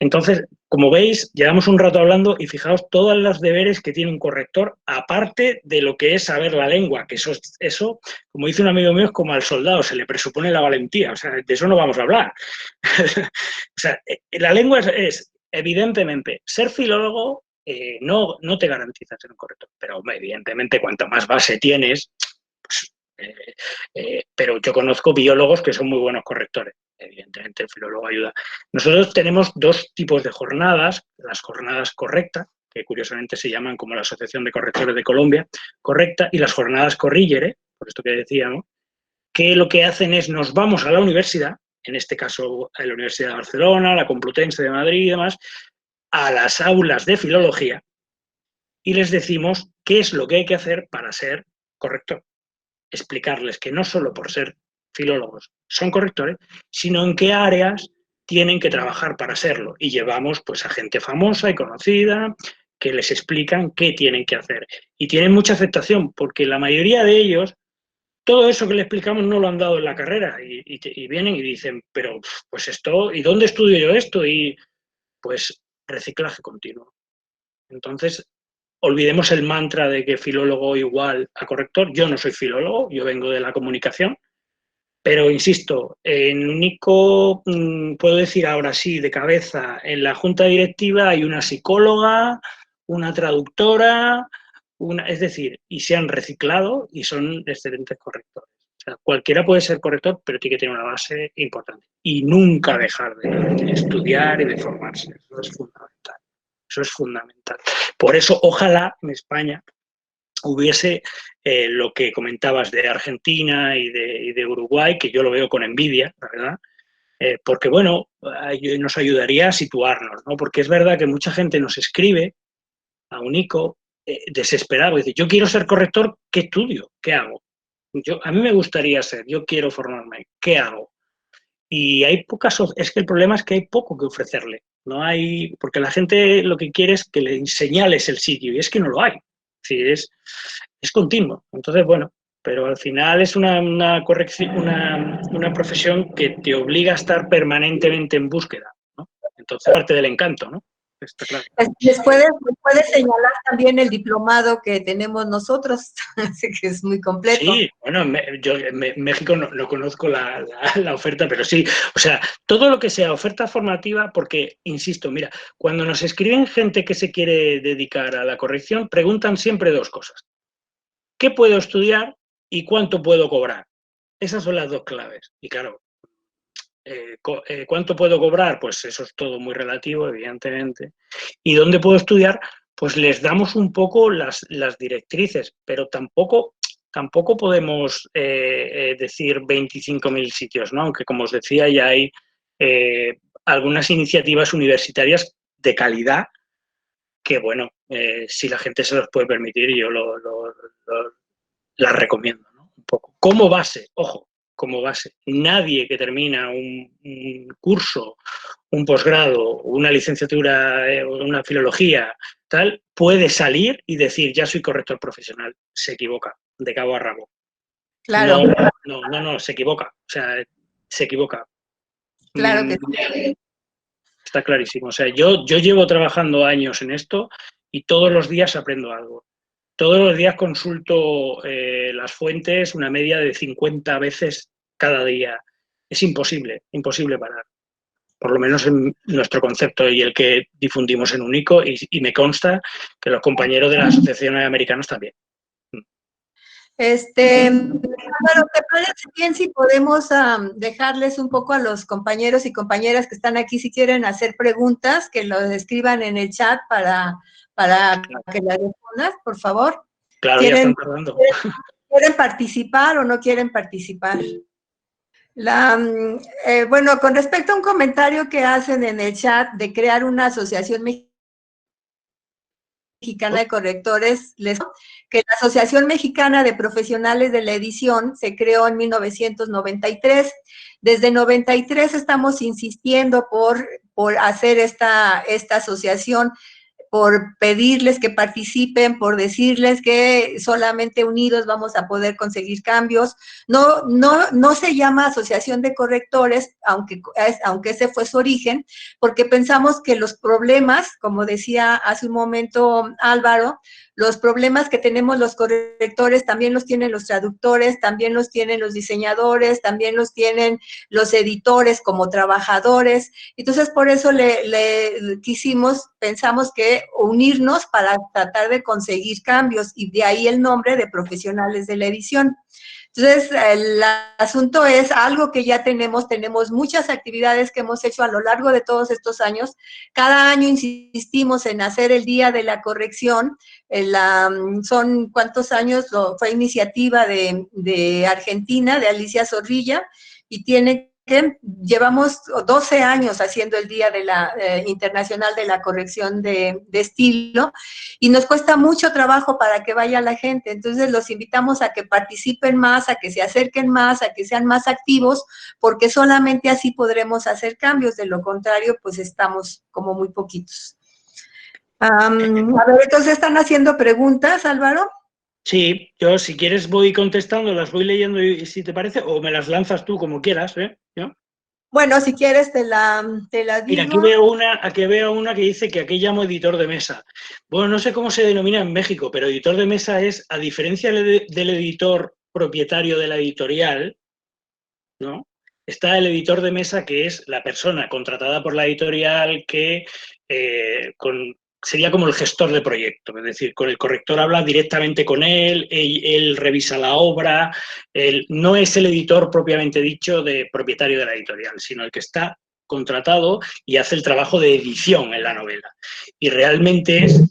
Entonces, como veis, llevamos un rato hablando y fijaos todos los deberes que tiene un corrector, aparte de lo que es saber la lengua, que eso, como dice un amigo mío, es como al soldado, se le presupone la valentía, o sea, de eso no vamos a hablar. O sea, la lengua es evidentemente, ser filólogo no te garantiza ser un corrector, pero evidentemente cuanto más base tienes, pues, pero yo conozco biólogos que son muy buenos correctores. Evidentemente el filólogo ayuda. Nosotros tenemos dos tipos de jornadas, las jornadas correctas, que curiosamente se llaman como la Asociación de Correctores de Colombia, correcta, y las jornadas corrigere, por esto que decíamos, que lo que hacen es nos vamos a la universidad, en este caso a la Universidad de Barcelona, la Complutense de Madrid y demás, a las aulas de filología y les decimos qué es lo que hay que hacer para ser corrector. Explicarles que no solo por ser filólogos son correctores, sino en qué áreas tienen que trabajar para serlo. Y llevamos pues a gente famosa y conocida que les explican qué tienen que hacer. Y tienen mucha aceptación, porque la mayoría de ellos, todo eso que les explicamos no lo han dado en la carrera. Y vienen y dicen, pero pues esto, ¿y dónde estudio yo esto? Y pues reciclaje continuo. Entonces, olvidemos el mantra de que filólogo igual a corrector. Yo no soy filólogo, yo vengo de la comunicación, pero insisto, en Unico puedo decir ahora sí, de cabeza, en la junta directiva hay una psicóloga, una traductora, es decir, y se han reciclado y son excelentes correctores. O sea, cualquiera puede ser corrector, pero tiene que tener una base importante. Y nunca dejar de estudiar y de formarse. Eso es fundamental. Eso es fundamental. Por eso, ojalá en España hubiese lo que comentabas de Argentina y de Uruguay, que yo lo veo con envidia, la verdad, porque, bueno, nos ayudaría a situarnos, ¿no? Porque es verdad que mucha gente nos escribe a Unico desesperado, dice, yo quiero ser corrector, ¿qué estudio? ¿Qué hago? A mí me gustaría ser, yo quiero formarme, ¿qué hago? Y hay es que el problema es que hay poco que ofrecerle, no hay, porque la gente lo que quiere es que le señales el sitio, y es que no lo hay, sí, es continuo. Entonces, bueno, pero al final es una corrección, una profesión que te obliga a estar permanentemente en búsqueda, ¿no? Entonces, parte del encanto, ¿no? Está claro. Les puede señalar también el diplomado que tenemos nosotros, que es muy completo. Sí, bueno, yo en México no conozco la oferta, pero sí, o sea, todo lo que sea oferta formativa, porque, insisto, mira, cuando nos escriben gente que se quiere dedicar a la corrección, preguntan siempre dos cosas. ¿Qué puedo estudiar y cuánto puedo cobrar? Esas son las dos claves. Y claro, ¿cuánto puedo cobrar? Pues eso es todo muy relativo, evidentemente. ¿Y dónde puedo estudiar? Pues les damos un poco las directrices, pero tampoco podemos decir 25.000 sitios, ¿no? Aunque, como os decía, ya hay algunas iniciativas universitarias de calidad que, bueno, si la gente se los puede permitir, yo las recomiendo, ¿no? Un poco. Como base, ojo, como base. Nadie que termina un curso, un posgrado, una licenciatura, una filología, tal, puede salir y decir, ya soy corrector profesional. Se equivoca, de cabo a rabo. Claro. No, se equivoca. O sea, se equivoca. Claro que sí. Está clarísimo. O sea, yo llevo trabajando años en esto y todos los días aprendo algo. Todos los días consulto las fuentes, una media de 50 veces cada día. Es imposible parar. Por lo menos en nuestro concepto y el que difundimos en Unico, y me consta que los compañeros de la Asociación de Americanos también. Álvaro, ¿te parece bien si podemos dejarles un poco a los compañeros y compañeras que están aquí, si quieren hacer preguntas, que lo escriban en el chat para que las respondas, por favor? Claro, ya están tardando. ¿Quieren participar o no quieren participar? Bueno, con respecto a un comentario que hacen en el chat de crear una asociación mexicana de correctores, que la Asociación Mexicana de Profesionales de la Edición se creó en 1993. Desde 93 estamos insistiendo por hacer esta asociación, por pedirles que participen, por decirles que solamente unidos vamos a poder conseguir cambios. No se llama Asociación de Correctores, aunque ese fue su origen, porque pensamos que los problemas, como decía hace un momento Álvaro, los problemas que tenemos los correctores también los tienen los traductores, también los tienen los diseñadores, también los tienen los editores como trabajadores. Entonces, por eso pensamos que unirnos para tratar de conseguir cambios, y de ahí el nombre de Profesionales de la Edición. Entonces, el asunto es algo que ya tenemos muchas actividades que hemos hecho a lo largo de todos estos años. Cada año insistimos en hacer el Día de la Corrección. Son ¿cuántos años? Fue iniciativa de Argentina, de Alicia Zorrilla, y llevamos 12 años haciendo el Día de la Internacional de la Corrección de Estilo, y nos cuesta mucho trabajo para que vaya la gente. Entonces los invitamos a que participen más, a que se acerquen más, a que sean más activos, porque solamente así podremos hacer cambios. De lo contrario, pues estamos como muy poquitos. A ver, entonces, ¿están haciendo preguntas, Álvaro? Sí, yo si quieres voy contestando, las voy leyendo, y si te parece, o me las lanzas tú como quieras, ¿eh? ¿Yo? Bueno, si quieres te la digo. Mira, aquí veo una que dice que aquí llamo editor de mesa. Bueno, no sé cómo se denomina en México, pero editor de mesa es, a diferencia del editor propietario de la editorial, ¿no? Está el editor de mesa, que es la persona contratada por la editorial que sería como el gestor de proyecto, es decir, con el corrector habla directamente con él revisa la obra, no es el editor propiamente dicho de propietario de la editorial, sino el que está contratado y hace el trabajo de edición en la novela. Y realmente es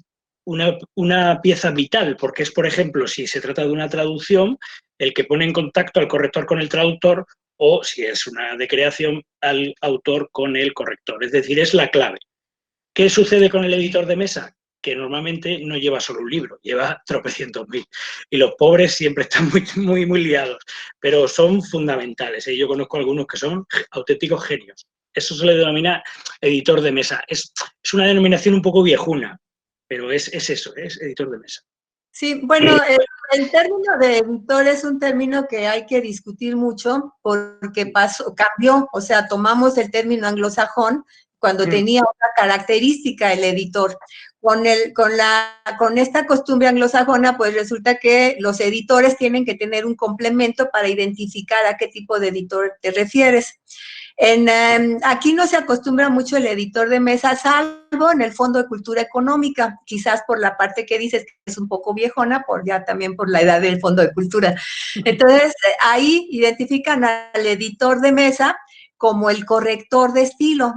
una pieza vital, porque es, por ejemplo, si se trata de una traducción, el que pone en contacto al corrector con el traductor, o si es una de creación, al autor con el corrector. Es decir, es la clave. ¿Qué sucede con el editor de mesa? Que normalmente no lleva solo un libro, lleva tropecientos mil. Y los pobres siempre están muy liados, pero son fundamentales. Yo conozco algunos que son auténticos genios. Eso se le denomina editor de mesa. Es una denominación un poco viejuna, pero es eso, es editor de mesa. Sí, bueno, el término de editor es un término que hay que discutir mucho porque cambió, o sea, tomamos el término anglosajón cuando tenía otra característica el editor. Con esta costumbre anglosajona, pues resulta que los editores tienen que tener un complemento para identificar a qué tipo de editor te refieres. Aquí no se acostumbra mucho el editor de mesa, salvo en el Fondo de Cultura Económica, quizás por la parte que dices que es un poco viejona, también por la edad del Fondo de Cultura. Entonces, ahí identifican al editor de mesa como el corrector de estilo.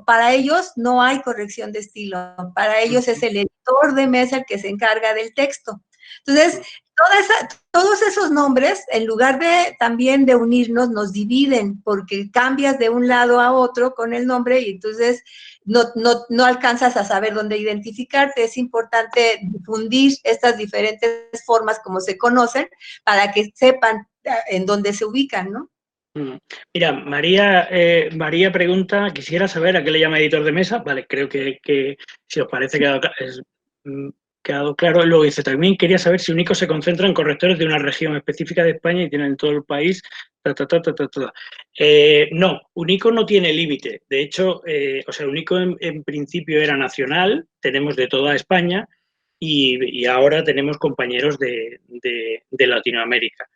Para ellos no hay corrección de estilo, para ellos es el editor de mesa el que se encarga del texto. Entonces, todos esos nombres, en lugar de también de unirnos, nos dividen, porque cambias de un lado a otro con el nombre y entonces no alcanzas a saber dónde identificarte. Es importante difundir estas diferentes formas como se conocen para que sepan en dónde se ubican, ¿no? Mira, María pregunta, quisiera saber a qué le llama editor de mesa. Vale, creo que si os parece quedado claro. Luego dice, también quería saber si Unico se concentra en correctores de una región específica de España y tienen en todo el país. No, Unico no tiene límite. De hecho, Unico en principio era nacional, tenemos de toda España y ahora tenemos compañeros de Latinoamérica.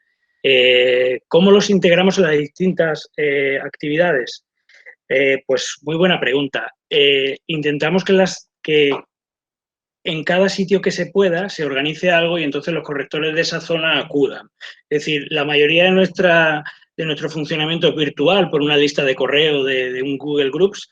¿Cómo los integramos en las distintas actividades? Pues muy buena pregunta. Intentamos que en cada sitio que se pueda se organice algo y entonces los correctores de esa zona acudan. Es decir, la mayoría de nuestro funcionamiento es virtual por una lista de correo de un Google Groups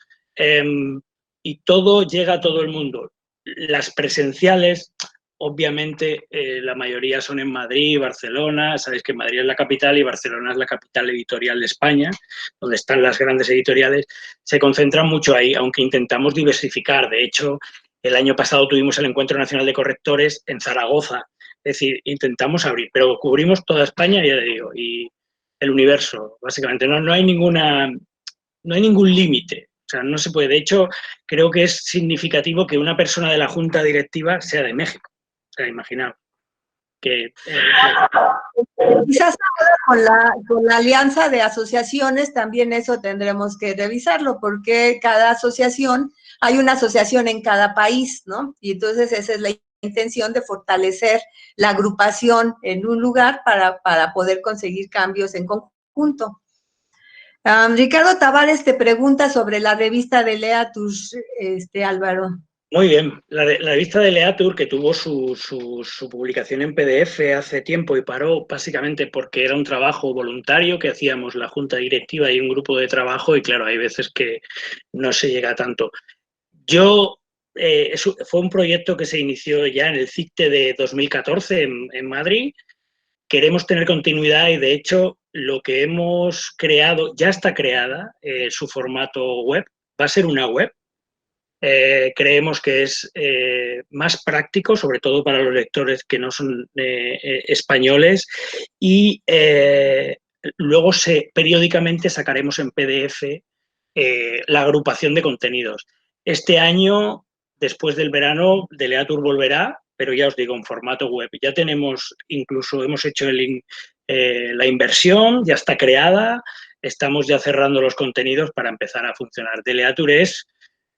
y todo llega a todo el mundo. Las presenciales, obviamente, la mayoría son en Madrid, Barcelona. Sabéis que Madrid es la capital y Barcelona es la capital editorial de España, donde están las grandes editoriales. Se concentran mucho ahí, aunque intentamos diversificar. De hecho, el año pasado tuvimos el Encuentro Nacional de Correctores en Zaragoza. Es decir, intentamos abrir, pero cubrimos toda España, ya le digo, y el universo, básicamente. No hay ningún límite. O sea, no se puede. De hecho, creo que es significativo que una persona de la Junta Directiva sea de México. O sea, imaginaos. Quizás ahora con la alianza de asociaciones también eso tendremos que revisarlo, porque cada asociación, hay una asociación en cada país, ¿no? Y entonces esa es la intención de fortalecer la agrupación en un lugar para poder conseguir cambios en conjunto. Ricardo Tavares te pregunta sobre la revista de Leatur, Álvaro. Muy bien. La revista de Leatur, que tuvo su publicación en PDF hace tiempo y paró básicamente porque era un trabajo voluntario que hacíamos la junta directiva y un grupo de trabajo y claro, hay veces que no se llega a tanto. Fue un proyecto que se inició ya en el CICTE de 2014 en Madrid. Queremos tener continuidad y de hecho lo que hemos creado ya está creada, su formato web, va a ser una web. Creemos que es más práctico, sobre todo para los lectores que no son españoles y luego periódicamente sacaremos en PDF la agrupación de contenidos. Este año, después del verano, Leatur volverá, pero ya os digo, en formato web. Ya hemos hecho la inversión, ya está creada, estamos ya cerrando los contenidos para empezar a funcionar. Leatur es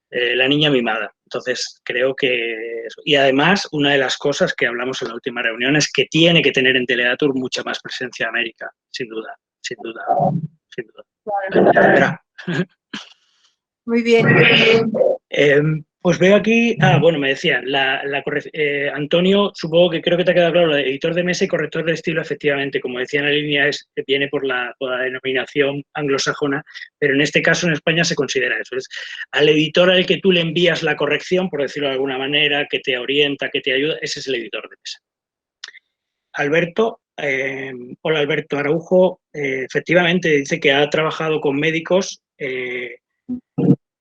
la niña mimada. Entonces, creo que... Y además, una de las cosas que hablamos en la última reunión es que tiene que tener en Leatur mucha más presencia América, sin duda, sin duda, sin duda. Muy bien. Pues veo aquí, bueno, me decían, Antonio, supongo que creo que te ha quedado claro, editor de mesa y corrector de estilo, efectivamente, como decía en la línea, viene por la denominación anglosajona, pero en este caso en España se considera eso, es al editor al que tú le envías la corrección, por decirlo de alguna manera, que te orienta, que te ayuda, ese es el editor de mesa. Alberto, hola Alberto Araujo, efectivamente dice que ha trabajado con médicos,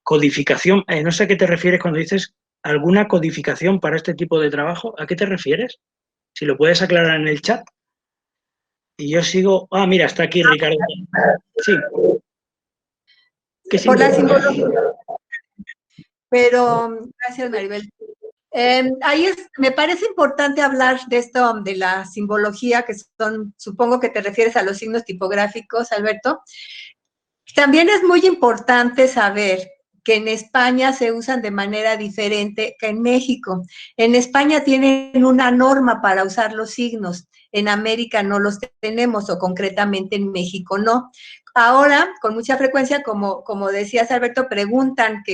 codificación, no sé a qué te refieres cuando dices alguna codificación para este tipo de trabajo, ¿a qué te refieres? Si lo puedes aclarar en el chat. Y yo sigo, mira, está aquí Ricardo. Sí. ¿Qué Por la simbología. significa? Pero, gracias Maribel. Me parece importante hablar de esto, de la simbología, que son, supongo que te refieres a los signos tipográficos, Alberto. También es muy importante saber que en España se usan de manera diferente que en México. En España tienen una norma para usar los signos, en América no los tenemos, o concretamente en México no. Ahora, con mucha frecuencia, como decías, Alberto, preguntan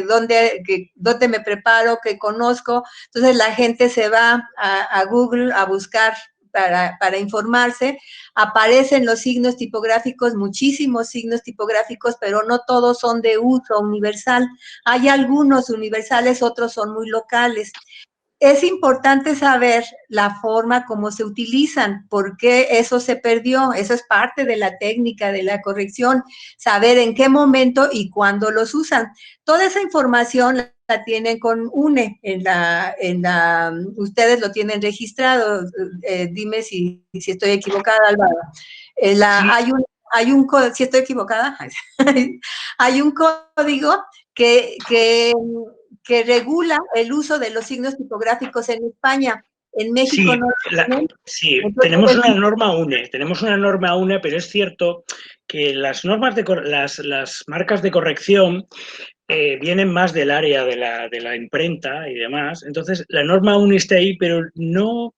dónde me preparo, qué conozco. Entonces la gente se va a Google a buscar para informarse. Aparecen los signos tipográficos, muchísimos signos tipográficos, pero no todos son de uso universal. Hay algunos universales, otros son muy locales. Es importante saber la forma como se utilizan, porque eso se perdió, eso es parte de la técnica de la corrección, saber en qué momento y cuándo los usan. Toda esa información la tienen con UNE, ustedes lo tienen registrado, dime si estoy equivocada, Álvaro. Sí. Si estoy equivocada, hay un código que regula el uso de los signos tipográficos en España. En México sí, no lo tienen. Sí, Entonces, tenemos una norma UNE, pero es cierto que las normas las marcas de corrección vienen más del área de la imprenta y demás. Entonces, la norma UNE está ahí, pero no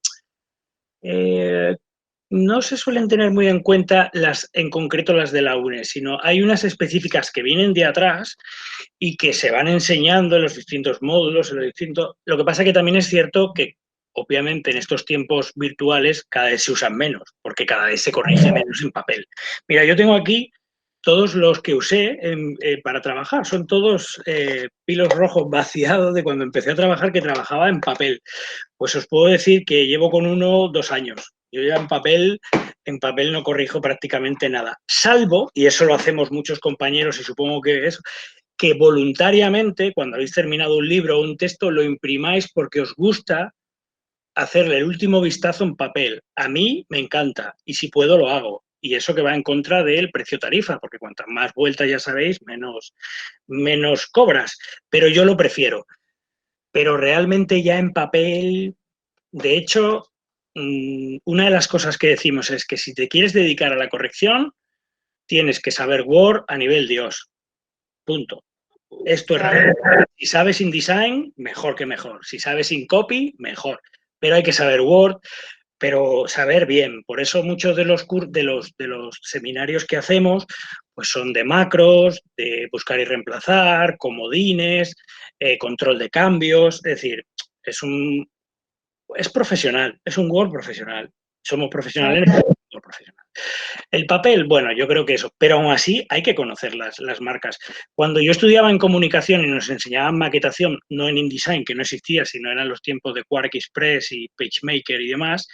se suelen tener muy en cuenta en concreto las de la UNE, sino hay unas específicas que vienen de atrás y que se van enseñando en los distintos módulos, Lo que pasa que también es cierto que, obviamente, en estos tiempos virtuales cada vez se usan menos, porque cada vez se corrige menos en papel. Mira, yo tengo aquí todos los que usé para trabajar, son todos pilos rojos vaciados de cuando empecé a trabajar, que trabajaba en papel. Pues os puedo decir que llevo con uno 2 años. Yo ya en papel no corrijo prácticamente nada, salvo, y eso lo hacemos muchos compañeros y supongo que es, que voluntariamente, cuando habéis terminado un libro o un texto, lo imprimáis porque os gusta hacerle el último vistazo en papel. A mí me encanta y si puedo lo hago. Y eso que va en contra del precio tarifa, porque cuantas más vueltas, ya sabéis, menos cobras. Pero yo lo prefiero. Pero realmente ya en papel, de hecho, una de las cosas que decimos es que si te quieres dedicar a la corrección, tienes que saber Word a nivel Dios. Punto. Esto es real. Si sabes InDesign, mejor que mejor. Si sabes InCopy, mejor. Pero hay que saber Word, pero saber bien. Por eso muchos de los seminarios que hacemos pues son de macros, de buscar y reemplazar, comodines, control de cambios. Es decir, es profesional, es un Word profesional. Somos profesionales en el Word profesional. El papel, bueno, yo creo que eso, pero aún así hay que conocer las marcas. Cuando yo estudiaba en comunicación y nos enseñaban maquetación, no en InDesign, que no existía, sino eran los tiempos de Quark Express y PageMaker y demás,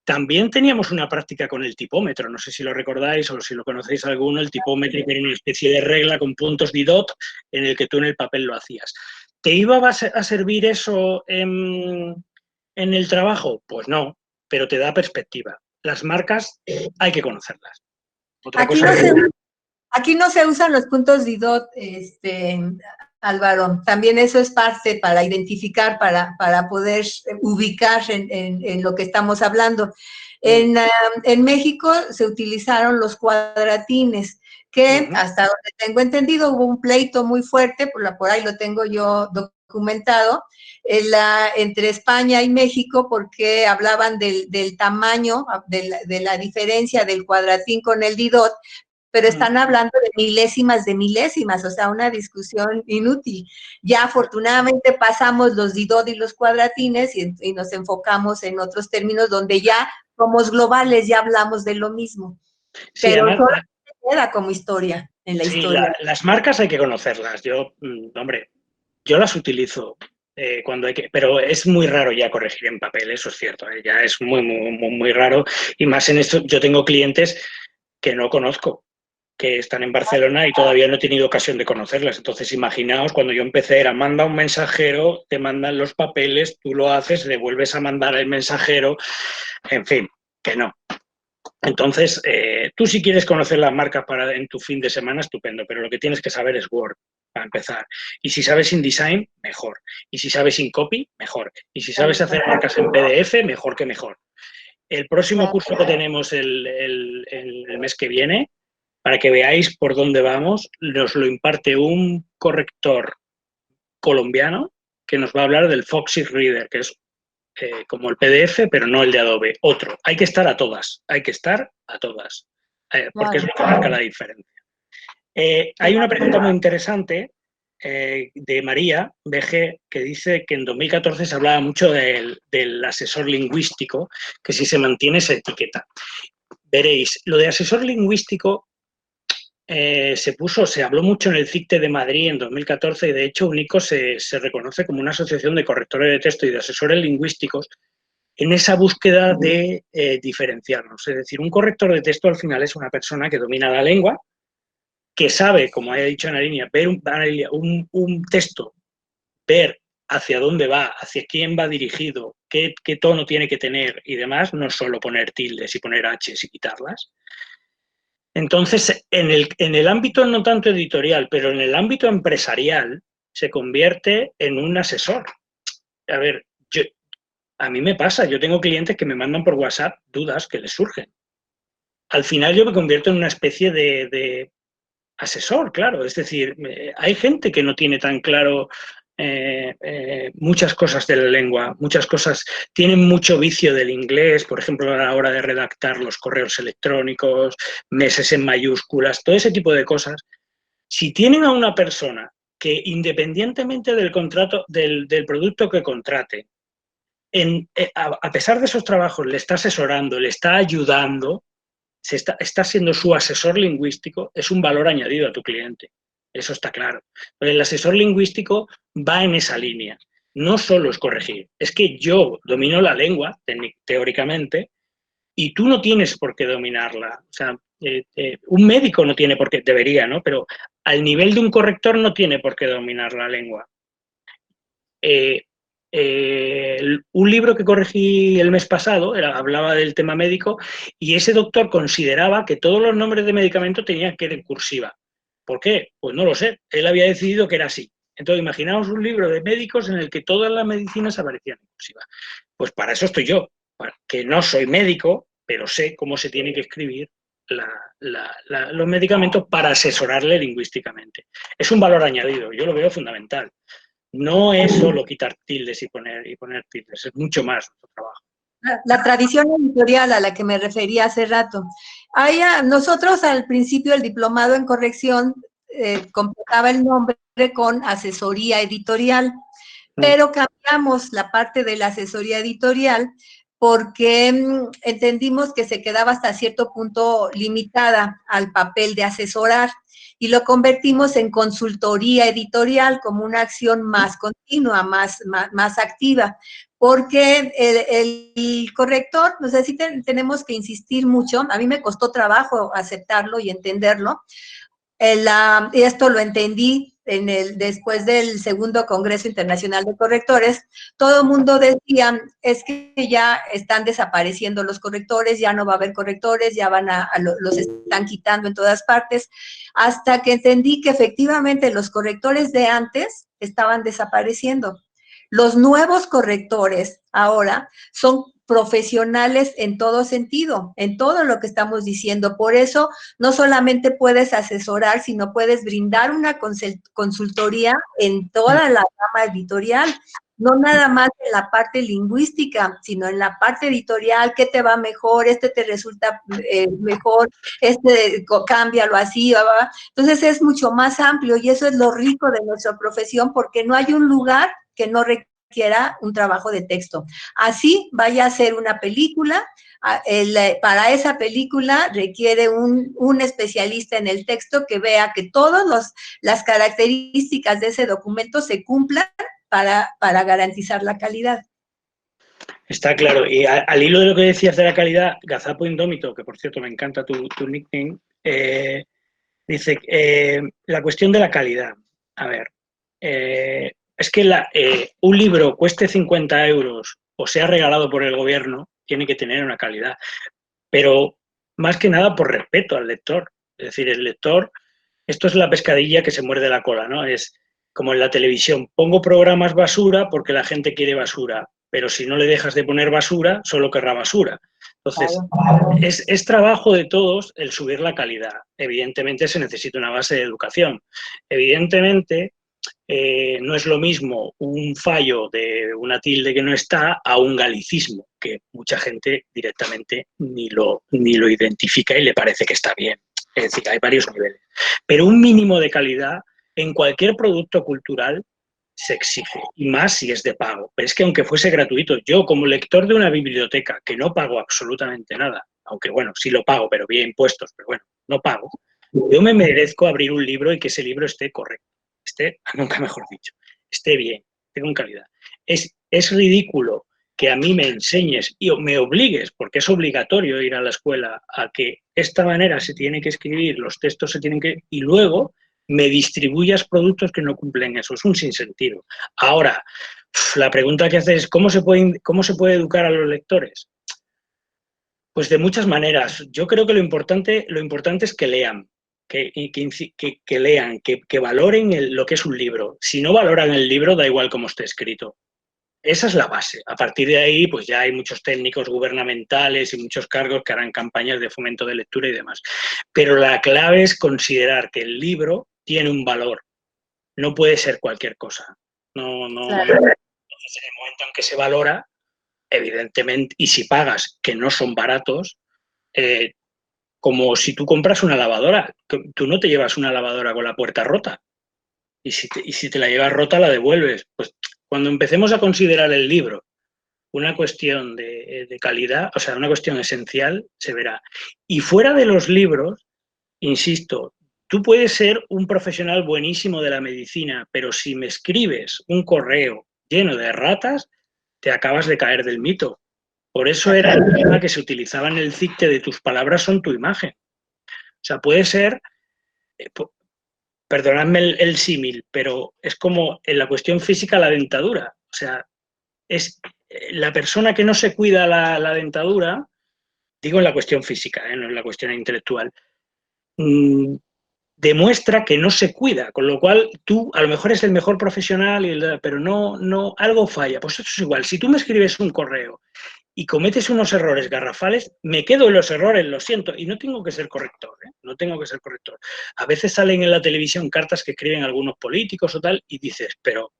también teníamos una práctica con el tipómetro, no sé si lo recordáis o si lo conocéis alguno, el tipómetro era una especie de regla con puntos didot en el que tú en el papel lo hacías. ¿Te iba a servir eso en el trabajo? Pues no, pero te da perspectiva. Las marcas hay que conocerlas. Aquí no se usan los puntos DIDOT, Álvaro. También eso es parte para identificar, para poder ubicar en lo que estamos hablando. En México se utilizaron los cuadratines, que hasta donde tengo entendido hubo un pleito muy fuerte, por ahí lo tengo yo documentado, entre España y México, porque hablaban del tamaño, de la diferencia del cuadratín con el DIDOT, pero están hablando de milésimas, o sea, una discusión inútil. Ya afortunadamente pasamos los didot y los cuadratines y nos enfocamos en otros términos donde ya somos globales, ya hablamos de lo mismo. Sí, pero además, solo queda como historia, en la historia. Las marcas hay que conocerlas. Yo, hombre, yo las utilizo cuando hay que, pero es muy raro ya corregir en papel, eso es cierto, ya es muy raro, y más en esto, yo tengo clientes que no conozco, que están en Barcelona y todavía no he tenido ocasión de conocerlas. Entonces, imaginaos, cuando yo empecé era, manda un mensajero, te mandan los papeles, tú lo haces, devuelves a mandar al mensajero, en fin, que no. Entonces, tú si quieres conocer las marcas en tu fin de semana, estupendo, pero lo que tienes que saber es Word, para empezar. Y si sabes InDesign, mejor. Y si sabes InCopy, mejor. Y si sabes hacer marcas en PDF, mejor que mejor. El próximo curso que tenemos el mes que viene, para que veáis por dónde vamos, nos lo imparte un corrector colombiano que nos va a hablar del Foxy Reader, que es como el PDF, pero no el de Adobe, otro. Hay que estar a todas, porque es lo que marca la diferencia. Hay una pregunta muy interesante de María BG, que dice que en 2014 se hablaba mucho del asesor lingüístico, que si se mantiene esa etiqueta. Veréis, lo de asesor lingüístico se habló mucho en el CICTE de Madrid en 2014 y de hecho UNICO se reconoce como una asociación de correctores de texto y de asesores lingüísticos en esa búsqueda de diferenciarnos. Es decir, un corrector de texto al final es una persona que domina la lengua, que sabe, como he dicho Ana Línea, ver un texto, ver hacia dónde va, hacia quién va dirigido, qué tono tiene que tener y demás, no solo poner tildes y poner h's y quitarlas. Entonces, en el ámbito no tanto editorial, pero en el ámbito empresarial, se convierte en un asesor. A ver, a mí me pasa, yo tengo clientes que me mandan por WhatsApp dudas que les surgen. Al final yo me convierto en una especie de asesor, claro. Es decir, hay gente que no tiene tan claro muchas cosas de la lengua, muchas cosas, tienen mucho vicio del inglés, por ejemplo, a la hora de redactar los correos electrónicos, meses en mayúsculas, todo ese tipo de cosas. Si tienen a una persona que independientemente del contrato, del producto que contrate, a pesar de esos trabajos le está asesorando, le está ayudando, está siendo su asesor lingüístico, es un valor añadido a tu cliente. Eso está claro. Pero el asesor lingüístico va en esa línea. No solo es corregir, es que yo domino la lengua, teóricamente, y tú no tienes por qué dominarla. O sea, un médico no tiene por qué, debería, ¿no? Pero al nivel de un corrector no tiene por qué dominar la lengua. Un libro que corregí el mes pasado hablaba del tema médico y ese doctor consideraba que todos los nombres de medicamentos tenían que ir en cursiva. ¿Por qué? Pues no lo sé. Él había decidido que era así. Entonces, imaginaos un libro de médicos en el que todas las medicinas aparecían en cursiva. Pues para eso estoy yo, que no soy médico, pero sé cómo se tiene que escribir los medicamentos para asesorarle lingüísticamente. Es un valor añadido, yo lo veo fundamental. No es solo quitar tildes y poner tildes, es mucho más nuestro trabajo. La tradición editorial a la que me refería hace rato. Nosotros al principio del diplomado en corrección completaba el nombre con asesoría editorial, pero cambiamos la parte de la asesoría editorial porque entendimos que se quedaba hasta cierto punto limitada al papel de asesorar y lo convertimos en consultoría editorial como una acción más continua, más activa, porque el corrector, no sé si tenemos que insistir mucho, a mí me costó trabajo aceptarlo y entenderlo, esto lo entendí después del segundo Congreso Internacional de Correctores, todo el mundo decía, es que ya están desapareciendo los correctores, ya no va a haber correctores, ya los están quitando en todas partes, hasta que entendí que efectivamente los correctores de antes estaban desapareciendo. Los nuevos correctores ahora son profesionales en todo sentido, en todo lo que estamos diciendo. Por eso, no solamente puedes asesorar, sino puedes brindar una consultoría en toda la gama editorial. no nada más en la parte lingüística, sino en la parte editorial, qué te va mejor, este te resulta mejor, cámbialo así, ¿va? Entonces es mucho más amplio y eso es lo rico de nuestra profesión porque no hay un lugar que no requiera un trabajo de texto. Así vaya a ser una película, para esa película requiere un especialista en el texto que vea que todas las características de ese documento se cumplan para garantizar la calidad. Está claro. Y al hilo de lo que decías de la calidad, Gazapo Indómito, que por cierto me encanta tu nickname, dice la cuestión de la calidad. A ver, es que un libro cueste 50 euros o sea regalado por el gobierno, tiene que tener una calidad. Pero más que nada por respeto al lector. Es decir, el lector, esto es la pescadilla que se muerde la cola, ¿no? Es como en la televisión, pongo programas basura porque la gente quiere basura, pero si no le dejas de poner basura, solo querrá basura. Entonces, es trabajo de todos el subir la calidad. Evidentemente se necesita una base de educación. Evidentemente no es lo mismo un fallo de una tilde que no está a un galicismo, que mucha gente directamente ni lo identifica y le parece que está bien. Es decir, hay varios niveles. Pero un mínimo de calidad en cualquier producto cultural se exige, y más si es de pago. Pero es que aunque fuese gratuito, yo como lector de una biblioteca, que no pago absolutamente nada, aunque bueno, sí lo pago, pero vía impuestos, pero bueno, no pago, yo me merezco abrir un libro y que ese libro esté correcto, nunca mejor dicho, esté bien, tenga una calidad. Es ridículo que a mí me enseñes y me obligues, porque es obligatorio ir a la escuela, a que esta manera se tiene que escribir, los textos se tienen que... y luego me distribuyas productos que no cumplen eso. Es un sinsentido. Ahora, la pregunta que haces es ¿cómo se puede educar a los lectores? Pues de muchas maneras. Yo creo que lo importante es que lean, que lean, que valoren lo que es un libro. Si no valoran el libro, da igual cómo esté escrito. Esa es la base. A partir de ahí, pues ya hay muchos técnicos gubernamentales y muchos cargos que harán campañas de fomento de lectura y demás. Pero la clave es considerar que el libro tiene un valor. No puede ser cualquier cosa. No. Entonces, en el momento en que se valora, evidentemente, y si pagas, que no son baratos, como si tú compras una lavadora. Tú no te llevas una lavadora con la puerta rota. Y si te la llevas rota, la devuelves. Pues cuando empecemos a considerar el libro una cuestión de calidad, o sea, una cuestión esencial, se verá. Y fuera de los libros, insisto, tú puedes ser un profesional buenísimo de la medicina, pero si me escribes un correo lleno de ratas, te acabas de caer del mito. Por eso era el tema que se utilizaba en el CICTE de tus palabras son tu imagen. O sea, puede ser, perdonadme el símil, pero es como en la cuestión física la dentadura. O sea, es la persona que no se cuida la dentadura, digo en la cuestión física, no en la cuestión intelectual, demuestra que no se cuida, con lo cual tú a lo mejor eres el mejor profesional, pero no, algo falla. Pues eso es igual. Si tú me escribes un correo y cometes unos errores garrafales, me quedo en los errores, lo siento, y no tengo que ser corrector, no tengo que ser corrector. A veces salen en la televisión cartas que escriben algunos políticos o tal, y dices, pero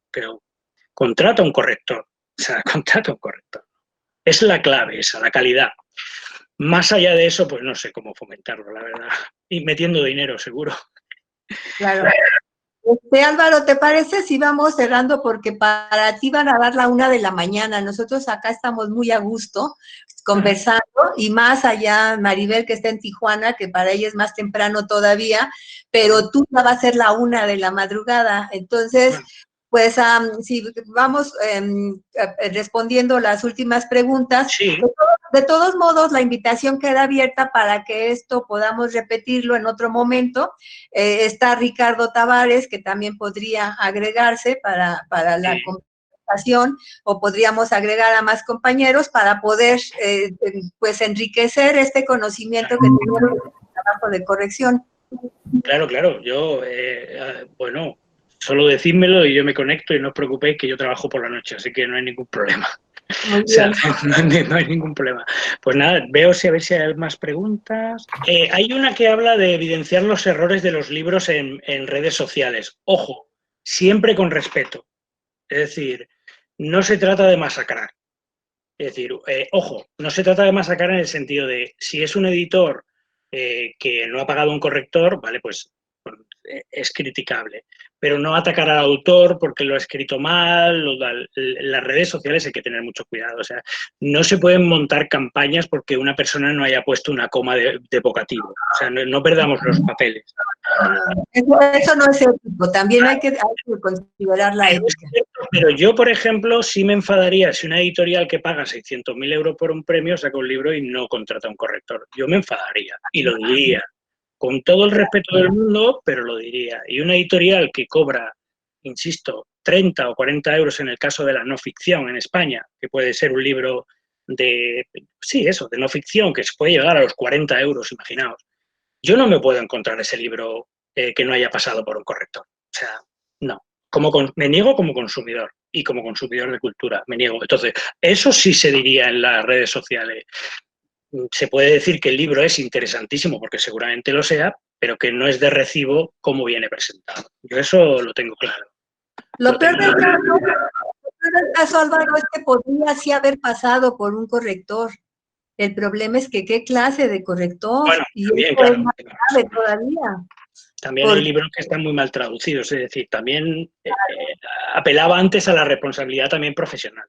contrata un corrector, o sea, contrata un corrector. Es la clave esa, la calidad. Más allá de eso, pues no sé cómo fomentarlo, la verdad. Y metiendo dinero, seguro. Claro. Álvaro, ¿te parece si vamos cerrando? Porque para ti van a dar la 1 de la mañana. Nosotros acá estamos muy a gusto conversando y más allá Maribel que está en Tijuana, que para ella es más temprano todavía, pero tú ya va a ser la 1 de la madrugada. Entonces, pues si vamos respondiendo las últimas preguntas, sí. De todos modos, la invitación queda abierta para que esto podamos repetirlo en otro momento. Está Ricardo Tavares, que también podría agregarse para la conversación, o podríamos agregar a más compañeros para poder pues enriquecer este conocimiento que tenemos en el trabajo de corrección. Claro. Yo, bueno, solo decídmelo y yo me conecto y no os preocupéis que yo trabajo por la noche, así que no hay ningún problema. O sea, no hay ningún problema. Pues nada, veo a ver si hay más preguntas. Hay una que habla de evidenciar los errores de los libros en redes sociales. Ojo, siempre con respeto. Es decir, no se trata de masacrar. Es decir, ojo, no se trata de masacrar en el sentido de, si es un editor que no ha pagado un corrector, vale, pues es criticable. Pero no atacar al autor porque lo ha escrito mal, las redes sociales hay que tener mucho cuidado. O sea, no se pueden montar campañas porque una persona no haya puesto una coma de vocativo. O sea, no perdamos los papeles. Eso no es ético, también hay que considerar la ética. Pero yo, por ejemplo, sí me enfadaría si una editorial que paga 600.000 euros por un premio saca un libro y no contrata un corrector. Yo me enfadaría y lo diría. Con todo el respeto del mundo, pero lo diría. Y una editorial que cobra, insisto, 30 o 40 euros en el caso de la no ficción en España, que puede ser un libro de, sí, eso, de no ficción, que se puede llegar a los 40 euros, imaginaos. Yo no me puedo encontrar ese libro que no haya pasado por un corrector. O sea, no. Me niego como consumidor y como consumidor de cultura, me niego. Entonces, eso sí se diría en las redes sociales. Se puede decir que el libro es interesantísimo, porque seguramente lo sea, pero que no es de recibo como viene presentado. Yo eso lo tengo claro. Lo peor del caso, Álvaro, es que podría sí haber pasado por un corrector. El problema es que qué clase de corrector, bueno, y también, eso claro, es más grave todavía. También hay libros que están muy mal traducidos, es decir, también apelaba antes a la responsabilidad también profesional.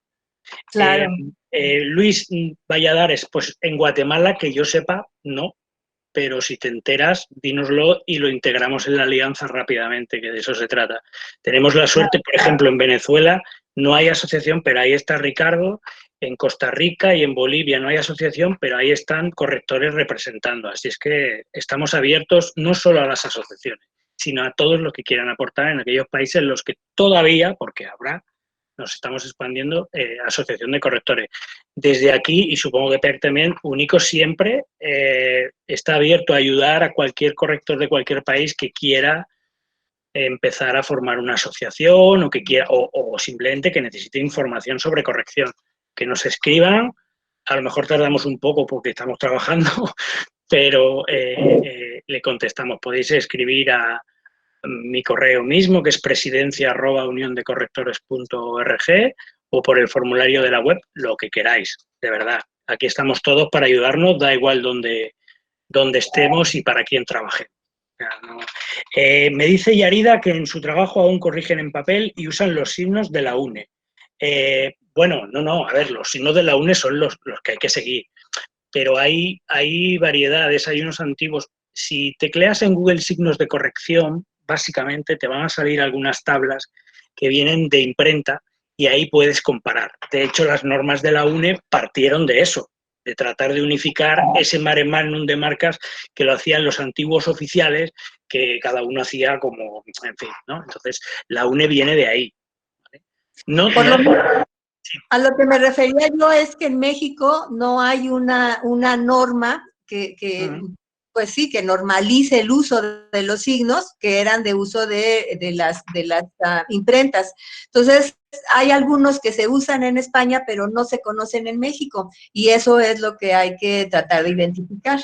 Claro. Luis Valladares, pues en Guatemala, que yo sepa, no, pero si te enteras, dínoslo y lo integramos en la alianza rápidamente, que de eso se trata. Tenemos la suerte, por ejemplo, en Venezuela no hay asociación, pero ahí está Ricardo. En Costa Rica y en Bolivia no hay asociación, pero ahí están correctores representando. Así es que estamos abiertos no solo a las asociaciones, sino a todos los que quieran aportar en aquellos países en los que todavía, porque habrá, nos estamos expandiendo, asociación de correctores. Desde aquí, y supongo que PEC también, UNICO siempre está abierto a ayudar a cualquier corrector de cualquier país que quiera empezar a formar una asociación o que quiera, o simplemente que necesite información sobre corrección. Que nos escriban, a lo mejor tardamos un poco porque estamos trabajando, pero le contestamos. Podéis escribir a mi correo mismo, que es presidencia@uniondecorrectores.org, o por el formulario de la web, lo que queráis, de verdad. Aquí estamos todos para ayudarnos, da igual donde estemos y para quién trabajemos. Me dice Yarida que en su trabajo aún corrigen en papel y usan los signos de la UNE. Bueno, no, a ver, los signos de la UNE son los que hay que seguir, pero hay variedades, hay unos antiguos. Si tecleas en Google signos de corrección, básicamente te van a salir algunas tablas que vienen de imprenta y ahí puedes comparar. De hecho, las normas de la UNE partieron de eso, de tratar de unificar ese mare magnum de marcas que lo hacían los antiguos oficiales, que cada uno hacía como, en fin, ¿no? Entonces, la UNE viene de ahí. ¿Vale? A lo que me refería yo es que en México no hay una norma que pues sí, que normalice el uso de los signos que eran de uso de las imprentas. Entonces, hay algunos que se usan en España, pero no se conocen en México, y eso es lo que hay que tratar de identificar.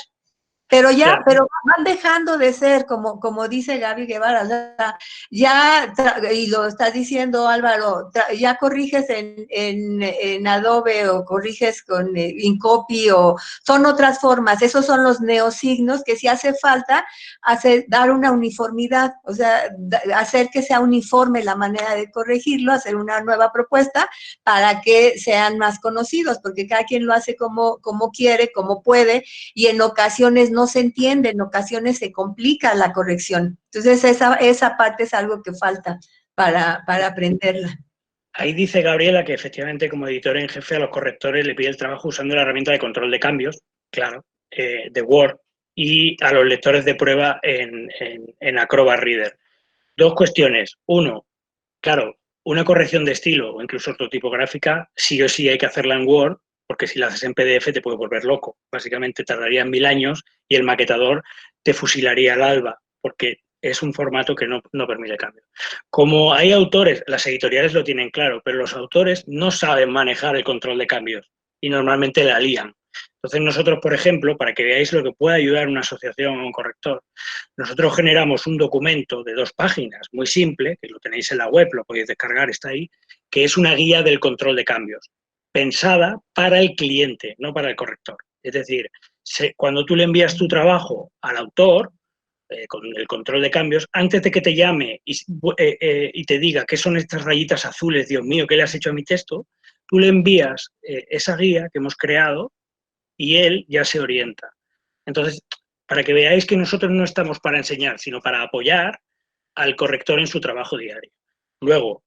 Pero ya, pero van dejando de ser, como dice Gaby Guevara, o sea, ya, y lo está diciendo Álvaro, ya corriges en Adobe o corriges con InCopy, o son otras formas, esos son los neosignos que si hace falta dar una uniformidad, o sea, hacer que sea uniforme la manera de corregirlo, hacer una nueva propuesta para que sean más conocidos, porque cada quien lo hace como quiere, como puede, y en ocasiones no se entiende, en ocasiones se complica la corrección. Entonces, esa parte es algo que falta para aprenderla. Ahí dice Gabriela que efectivamente como editor en jefe a los correctores le pide el trabajo usando la herramienta de control de cambios, claro, de Word, y a los lectores de prueba en Acrobat Reader. Dos cuestiones. Uno, claro, una corrección de estilo o incluso ortotipográfica sí o sí hay que hacerla en Word, porque si la haces en PDF te puede volver loco. Básicamente tardaría 1000 años y el maquetador te fusilaría al alba, porque es un formato que no permite cambio. Como hay autores, las editoriales lo tienen claro, pero los autores no saben manejar el control de cambios y normalmente la lían. Entonces nosotros, por ejemplo, para que veáis lo que puede ayudar una asociación o un corrector, nosotros generamos un documento de 2 páginas, muy simple, que lo tenéis en la web, lo podéis descargar, está ahí, que es una guía del control de cambios, pensada para el cliente, no para el corrector. Es decir, cuando tú le envías tu trabajo al autor, con el control de cambios, antes de que te llame y te diga qué son estas rayitas azules, Dios mío, ¿qué le has hecho a mi texto? Tú le envías esa guía que hemos creado y él ya se orienta. Entonces, para que veáis que nosotros no estamos para enseñar, sino para apoyar al corrector en su trabajo diario. Luego,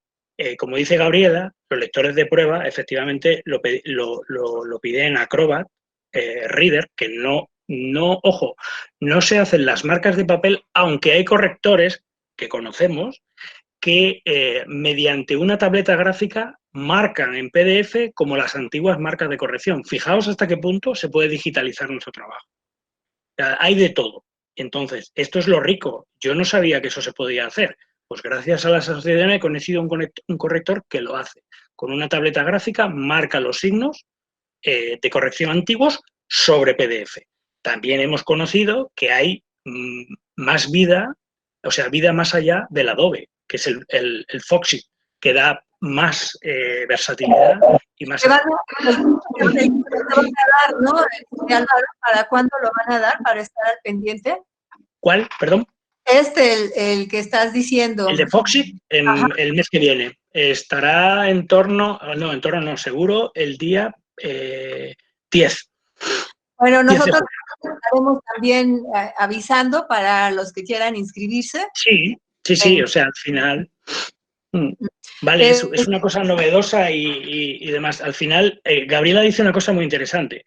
como dice Gabriela, los lectores de prueba efectivamente lo piden en Acrobat Reader, que ojo, no se hacen las marcas de papel, aunque hay correctores que conocemos que mediante una tableta gráfica marcan en PDF como las antiguas marcas de corrección. Fijaos hasta qué punto se puede digitalizar nuestro trabajo. O sea, hay de todo. Entonces, esto es lo rico. Yo no sabía que eso se podía hacer. Pues gracias a las asociaciones he conocido un corrector que lo hace. Con una tableta gráfica marca los signos de corrección antiguos sobre PDF. También hemos conocido que hay más vida, o sea, vida más allá del Adobe, que es el Foxy, que da más versatilidad y más... Te van a dar, ¿no? Álvaro, ¿para cuándo lo van a dar para estar al pendiente? ¿Cuál? Perdón. El que estás diciendo. El de Foxy, el mes que viene. Estará seguro, el día 10. Bueno, nosotros estaremos también avisando para los que quieran inscribirse. Sí, o sea, al final... Vale, es una cosa novedosa y demás. Al final, Gabriela dice una cosa muy interesante.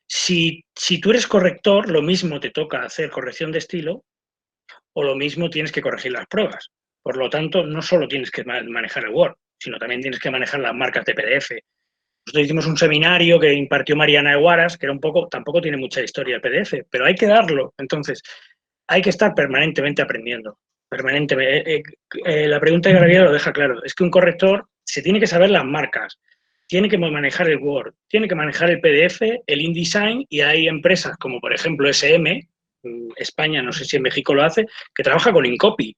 Si tú eres corrector, lo mismo te toca hacer corrección de estilo o lo mismo tienes que corregir las pruebas. Por lo tanto, no solo tienes que manejar el Word, sino también tienes que manejar las marcas de PDF. Nosotros hicimos un seminario que impartió Mariana Eguaras, que era tampoco tiene mucha historia el PDF, pero hay que darlo. Entonces, hay que estar permanentemente aprendiendo. Permanentemente. La pregunta de Gabriela lo deja claro. Es que un corrector se tiene que saber las marcas, tiene que manejar el Word, tiene que manejar el PDF, el InDesign, y hay empresas como, por ejemplo, SM, España, no sé si en México lo hace, que trabaja con InCopy.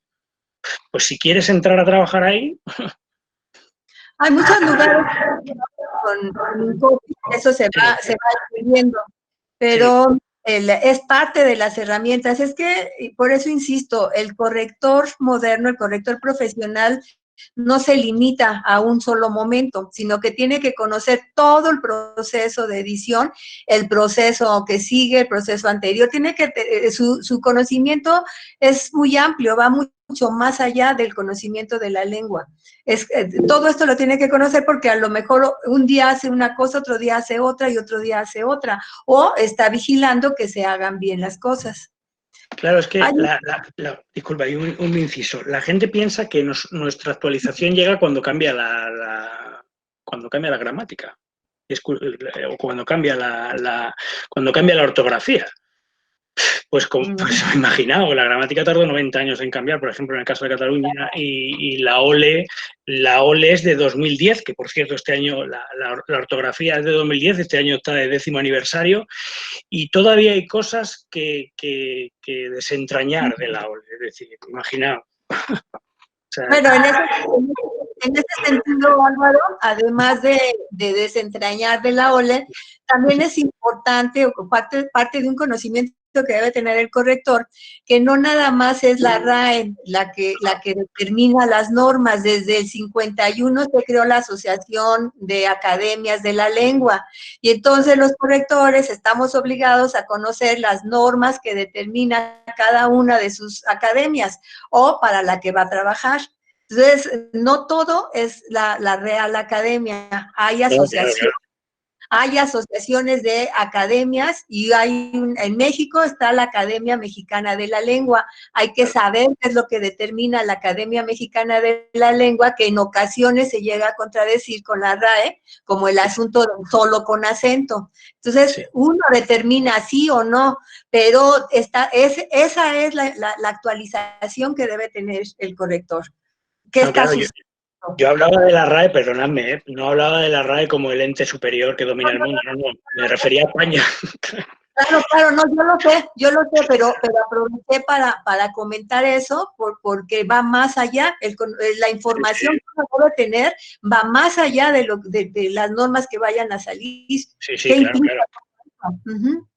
Pues si quieres entrar a trabajar ahí... Hay muchos lugares con InCopy, eso se va escribiendo, pero es parte de las herramientas. Es que, por eso insisto, el corrector moderno, el corrector profesional, no se limita a un solo momento, sino que tiene que conocer todo el proceso de edición, el proceso que sigue, el proceso anterior. Tiene que su conocimiento es muy amplio, va mucho más allá del conocimiento de la lengua. Todo esto lo tiene que conocer porque a lo mejor un día hace una cosa, otro día hace otra y otro día hace otra, o está vigilando que se hagan bien las cosas. Claro, es que, disculpa, hay un inciso. La gente piensa que nuestra actualización llega cuando cambia cuando cambia la gramática o cuando cambia cuando cambia la ortografía. Pues me imaginaos, la gramática tardó 90 años en cambiar, por ejemplo, en el caso de Cataluña, y la OLE es de 2010, que por cierto este año la ortografía es de 2010, este año está de 10º aniversario, y todavía hay cosas que desentrañar de la OLE, es decir, imaginaos. O sea, bueno, en ese sentido, Álvaro, además de desentrañar de la OLE, también es importante, o parte de un conocimiento que debe tener el corrector, que no nada más es la RAE la que determina las normas. Desde el 51 se creó la Asociación de Academias de la Lengua, y entonces los correctores estamos obligados a conocer las normas que determina cada una de sus academias o para la que va a trabajar. Entonces, no todo es la Real Academia, hay asociaciones. Hay asociaciones de academias y en México está la Academia Mexicana de la Lengua. Hay que saber qué es lo que determina la Academia Mexicana de la Lengua, que en ocasiones se llega a contradecir con la RAE, como el asunto de solo con acento. Entonces, uno determina sí o no, pero esa es la actualización que debe tener el corrector. ¿Qué está sucediendo? Yo hablaba de la RAE, perdonadme, no hablaba de la RAE como el ente superior que domina el mundo, no, me refería a España. Claro, no, yo lo sé, pero aproveché para comentar eso porque va más allá, la información que uno debe tener va más allá de las normas que vayan a salir. Sí, claro, claro. Uh-huh.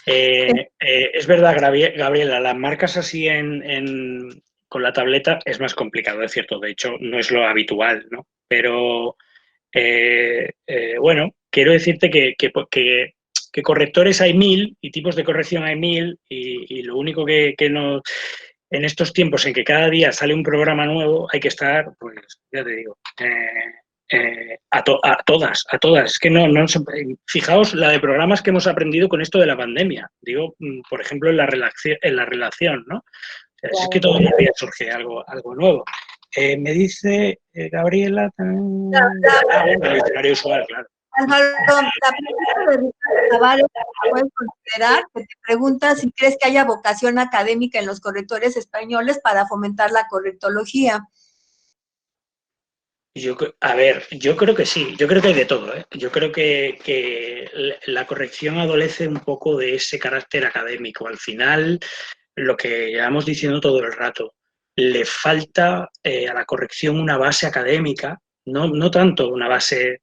Es verdad, Gabriela, las marcas así con la tableta es más complicado, es cierto, de hecho no es lo habitual, ¿no? Pero bueno, quiero decirte que correctores hay 1000 y tipos de corrección hay 1000 y lo único que no, en estos tiempos en que cada día sale un programa nuevo hay que estar, pues ya te digo, a todas. Es que fijaos la de programas que hemos aprendido con esto de la pandemia. Digo, por ejemplo, en la relación, ¿no? O sea, es que todos los días surge algo nuevo. Me dice Gabriela, el diccionario usual, claro. Álvaro, la pregunta de Ricardo Tavares la puedes considerar, que te pregunta si crees que haya vocación académica en los correctores españoles para fomentar la correctología. Yo creo que sí, yo creo que hay de todo, ¿eh? Yo creo que la corrección adolece un poco de ese carácter académico. Al final, lo que llevamos diciendo todo el rato, le falta a la corrección una base académica, no tanto una base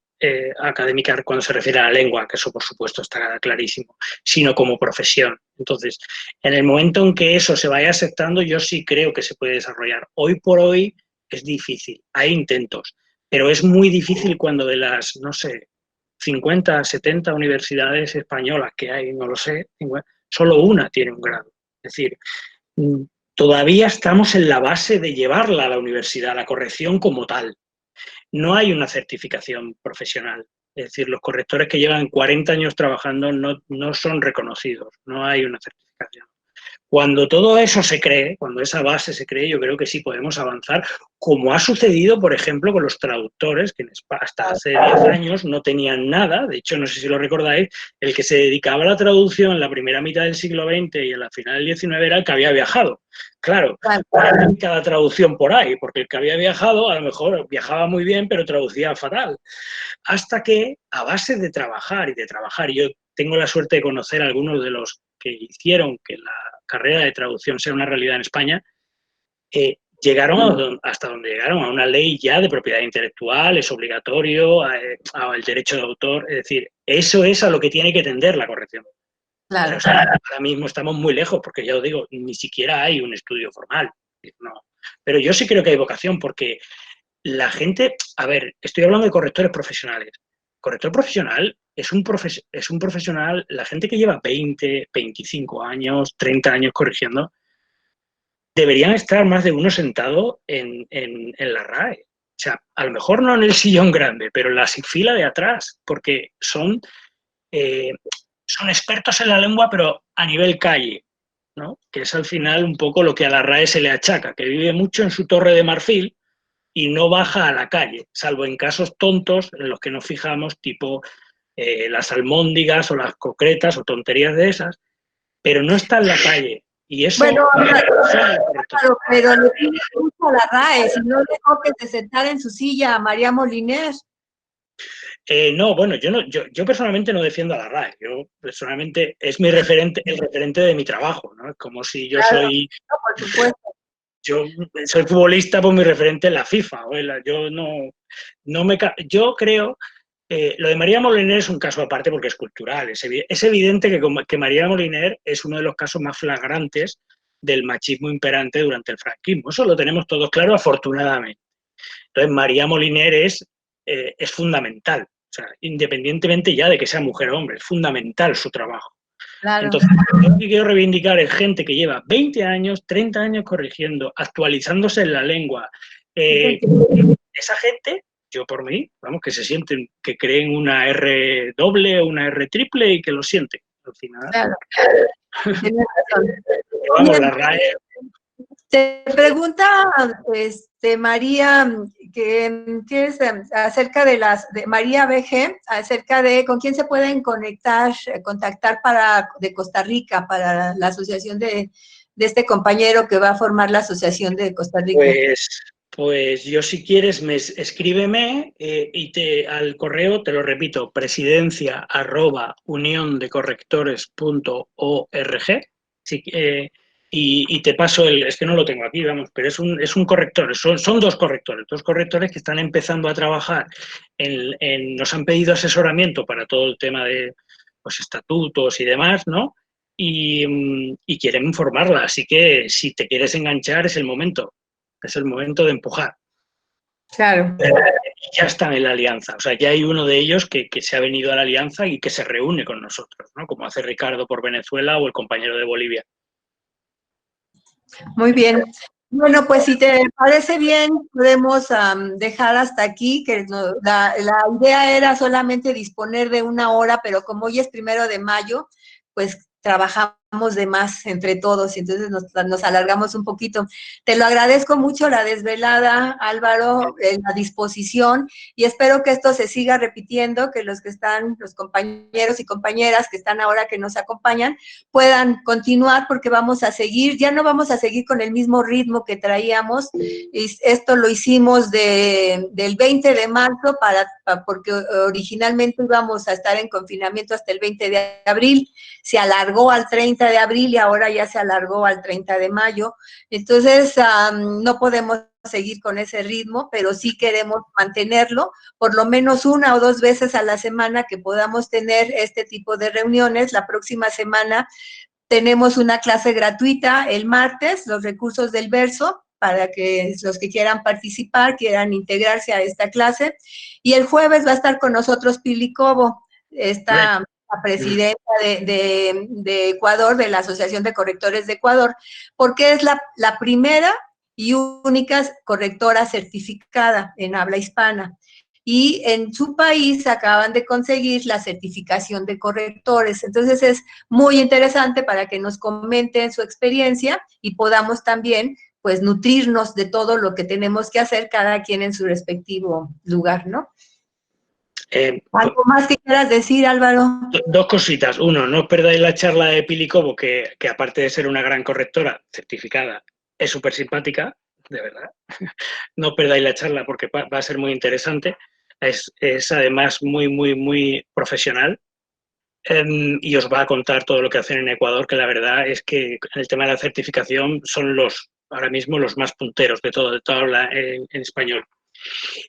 académica cuando se refiere a la lengua, que eso por supuesto está clarísimo, sino como profesión. Entonces, en el momento en que eso se vaya aceptando, yo sí creo que se puede desarrollar. Hoy por hoy es difícil, hay intentos, pero es muy difícil cuando de las, no sé, 50, 70 universidades españolas que hay, no lo sé, solo una tiene un grado. Es decir, todavía estamos en la base de llevarla a la universidad, la corrección como tal. No hay una certificación profesional. Es decir, los correctores que llevan 40 años trabajando no son reconocidos, no hay una certificación. Cuando todo eso se cree, cuando esa base se cree, yo creo que sí podemos avanzar, como ha sucedido, por ejemplo, con los traductores, que hasta hace 10 años no tenían nada. De hecho, no sé si lo recordáis, el que se dedicaba a la traducción en la primera mitad del siglo XX y en la final del XIX era el que había viajado. Claro, cada traducción por ahí, porque el que había viajado a lo mejor viajaba muy bien, pero traducía fatal. Hasta que, a base de trabajar, yo tengo la suerte de conocer a algunos de los que hicieron que la carrera de traducción sea una realidad en España, llegaron hasta donde llegaron, a una ley ya de propiedad intelectual, es obligatorio, al derecho de autor, es decir, eso es a lo que tiene que tender la corrección. Claro. O sea, ahora mismo estamos muy lejos, porque ya os digo, ni siquiera hay un estudio formal. No. Pero yo sí creo que hay vocación, porque la gente, a ver, estoy hablando de correctores profesionales. Corrector profesional es un profesional, la gente que lleva 20, 25 años, 30 años corrigiendo, deberían estar más de uno sentado en la RAE. O sea, a lo mejor no en el sillón grande, pero en la fila de atrás, porque son expertos en la lengua, pero a nivel calle, ¿no? Que es al final un poco lo que a la RAE se le achaca, que vive mucho en su torre de marfil y no baja a la calle, salvo en casos tontos en los que nos fijamos, tipo las almóndigas o las concretas o tonterías de esas, pero no está en la calle. Y eso... Bueno, claro, pero le pide mucho a la RAE, si no dejó que se sentara en su silla a María Moliner. No, bueno, yo personalmente no defiendo a la RAE. Yo personalmente es mi referente, el referente de mi trabajo, ¿no? Es como si yo soy... No, por supuesto. Yo soy futbolista, pues mi referente es la FIFA. Yo creo... lo de María Moliner es un caso aparte porque es cultural. Es evidente que María Moliner es uno de los casos más flagrantes del machismo imperante durante el franquismo. Eso lo tenemos todos claro, afortunadamente. Entonces, María Moliner es fundamental. O sea, independientemente ya de que sea mujer o hombre, es fundamental su trabajo. Claro. Entonces, yo lo que quiero reivindicar es gente que lleva 20 años, 30 años corrigiendo, actualizándose en la lengua. Esa gente, yo por mí, vamos, que se sienten, que creen una R doble o una R triple y que lo sienten. Al final. Claro. Tienes razón. Vamos, la RAE. Te pregunta María, que es acerca de María BG, acerca de con quién se pueden contactar de Costa Rica para la asociación de este compañero que va a formar la asociación de Costa Rica. Pues yo, si quieres, escríbeme y al correo, te lo repito, presidencia@uniondecorrectores.org. Sí, y te paso es que no lo tengo aquí, vamos, pero es un corrector, son dos correctores que están empezando a trabajar, nos han pedido asesoramiento para todo el tema de pues, estatutos y demás, ¿no? Y quieren informarla, así que si te quieres enganchar es el momento de empujar. Claro. Ya están en la alianza, o sea, ya hay uno de ellos que se ha venido a la alianza y que se reúne con nosotros, ¿no? Como hace Ricardo por Venezuela o el compañero de Bolivia. Muy bien. Bueno, pues si te parece bien, podemos dejar hasta aquí, que la idea era solamente disponer de 1 hora, pero como hoy es 1 de mayo, pues trabajamos de más entre todos y entonces nos alargamos un poquito. Te lo agradezco mucho, la desvelada, Álvaro, la disposición, y espero que esto se siga repitiendo, que los compañeros y compañeras que están ahora que nos acompañan, puedan continuar, porque vamos a seguir, ya no vamos a seguir con el mismo ritmo que traíamos, y esto lo hicimos del 20 de marzo, porque originalmente íbamos a estar en confinamiento hasta el 20 de abril, se alargó al 30 de abril y ahora ya se alargó al 30 de mayo, entonces no podemos seguir con ese ritmo, pero sí queremos mantenerlo, por lo menos 1 o 2 veces a la semana que podamos tener este tipo de reuniones. La próxima semana tenemos una clase gratuita el martes, los recursos del verso, para que los que quieran participar, quieran integrarse a esta clase. Y el jueves va a estar con nosotros Pili Cobo, esta la presidenta de Ecuador, de la Asociación de Correctores de Ecuador, porque es la primera y única correctora certificada en habla hispana. Y en su país acaban de conseguir la certificación de correctores. Entonces es muy interesante para que nos comenten su experiencia y podamos también pues nutrirnos de todo lo que tenemos que hacer cada quien en su respectivo lugar, ¿no? ¿Algo más que quieras decir, Álvaro? 2 cositas. Uno, no os perdáis la charla de Pili Cobo, que aparte de ser una gran correctora certificada, es súper simpática, de verdad. No os perdáis la charla porque va a ser muy interesante. Es además muy, muy, muy profesional. Y os va a contar todo lo que hacen en Ecuador, que la verdad es que en el tema de la certificación son ahora mismo los más punteros de toda habla en español.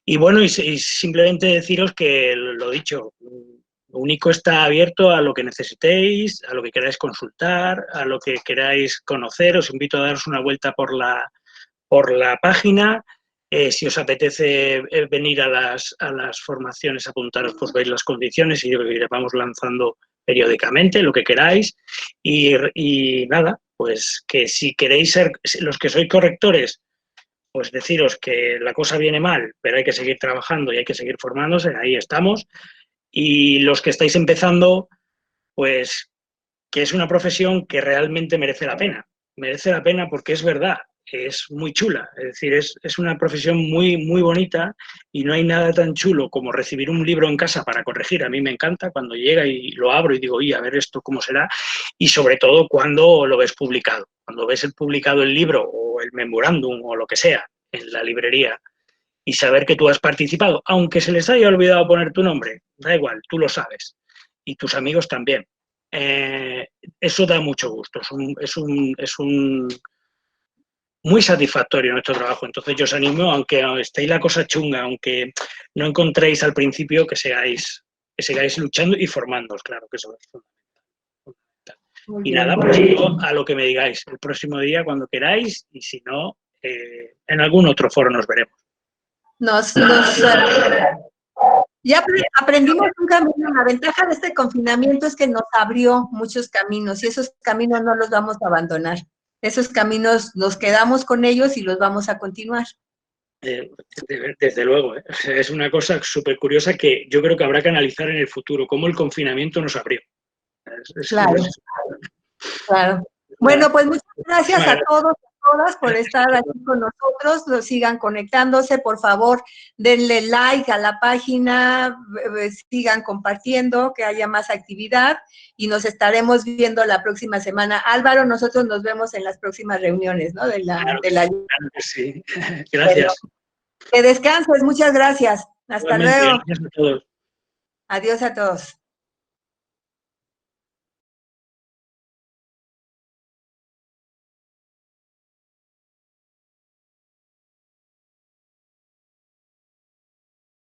Y bueno, y simplemente deciros que lo dicho, Unico está abierto a lo que necesitéis, a lo que queráis consultar, a lo que queráis conocer. Os invito a daros una vuelta por la página. Si os apetece venir a las formaciones, apuntaros, pues veis las condiciones y vamos lanzando periódicamente lo que queráis. Y nada, pues que si queréis ser, los que sois correctores, pues deciros que la cosa viene mal, pero hay que seguir trabajando y hay que seguir formándose, ahí estamos. Y los que estáis empezando, pues que es una profesión que realmente merece la pena. Merece la pena porque es verdad, es muy chula. Es decir, es una profesión muy, muy bonita y no hay nada tan chulo como recibir un libro en casa para corregir. A mí me encanta cuando llega y lo abro y digo, oye, a ver esto cómo será. Y sobre todo cuando lo ves publicado. Cuando ves publicado el libro o el memorándum o lo que sea en la librería y saber que tú has participado, aunque se les haya olvidado poner tu nombre, da igual, tú lo sabes. Y tus amigos también. Eso da mucho gusto, es un muy satisfactorio nuestro trabajo. Entonces yo os animo, aunque estéis la cosa chunga, aunque no encontréis al principio, que sigáis luchando y formándoos, claro que eso es fundamental. Y nada, pues yo a lo que me digáis el próximo día cuando queráis y si no, en algún otro foro nos veremos. Ya aprendimos un camino. La ventaja de este confinamiento es que nos abrió muchos caminos y esos caminos no los vamos a abandonar. Esos caminos nos quedamos con ellos y los vamos a continuar. Desde luego, es una cosa súper curiosa que yo creo que habrá que analizar en el futuro, cómo el confinamiento nos abrió. Claro. Bueno, pues muchas gracias a todos y a todas por estar aquí con nosotros. Sigan conectándose, por favor, denle like a la página, sigan compartiendo, que haya más actividad y nos estaremos viendo la próxima semana. Álvaro, nosotros nos vemos en las próximas reuniones, ¿no? Claro que sí. Gracias. Que descanses, muchas gracias. Hasta Igualmente, luego. gracias a todos. Adiós a todos.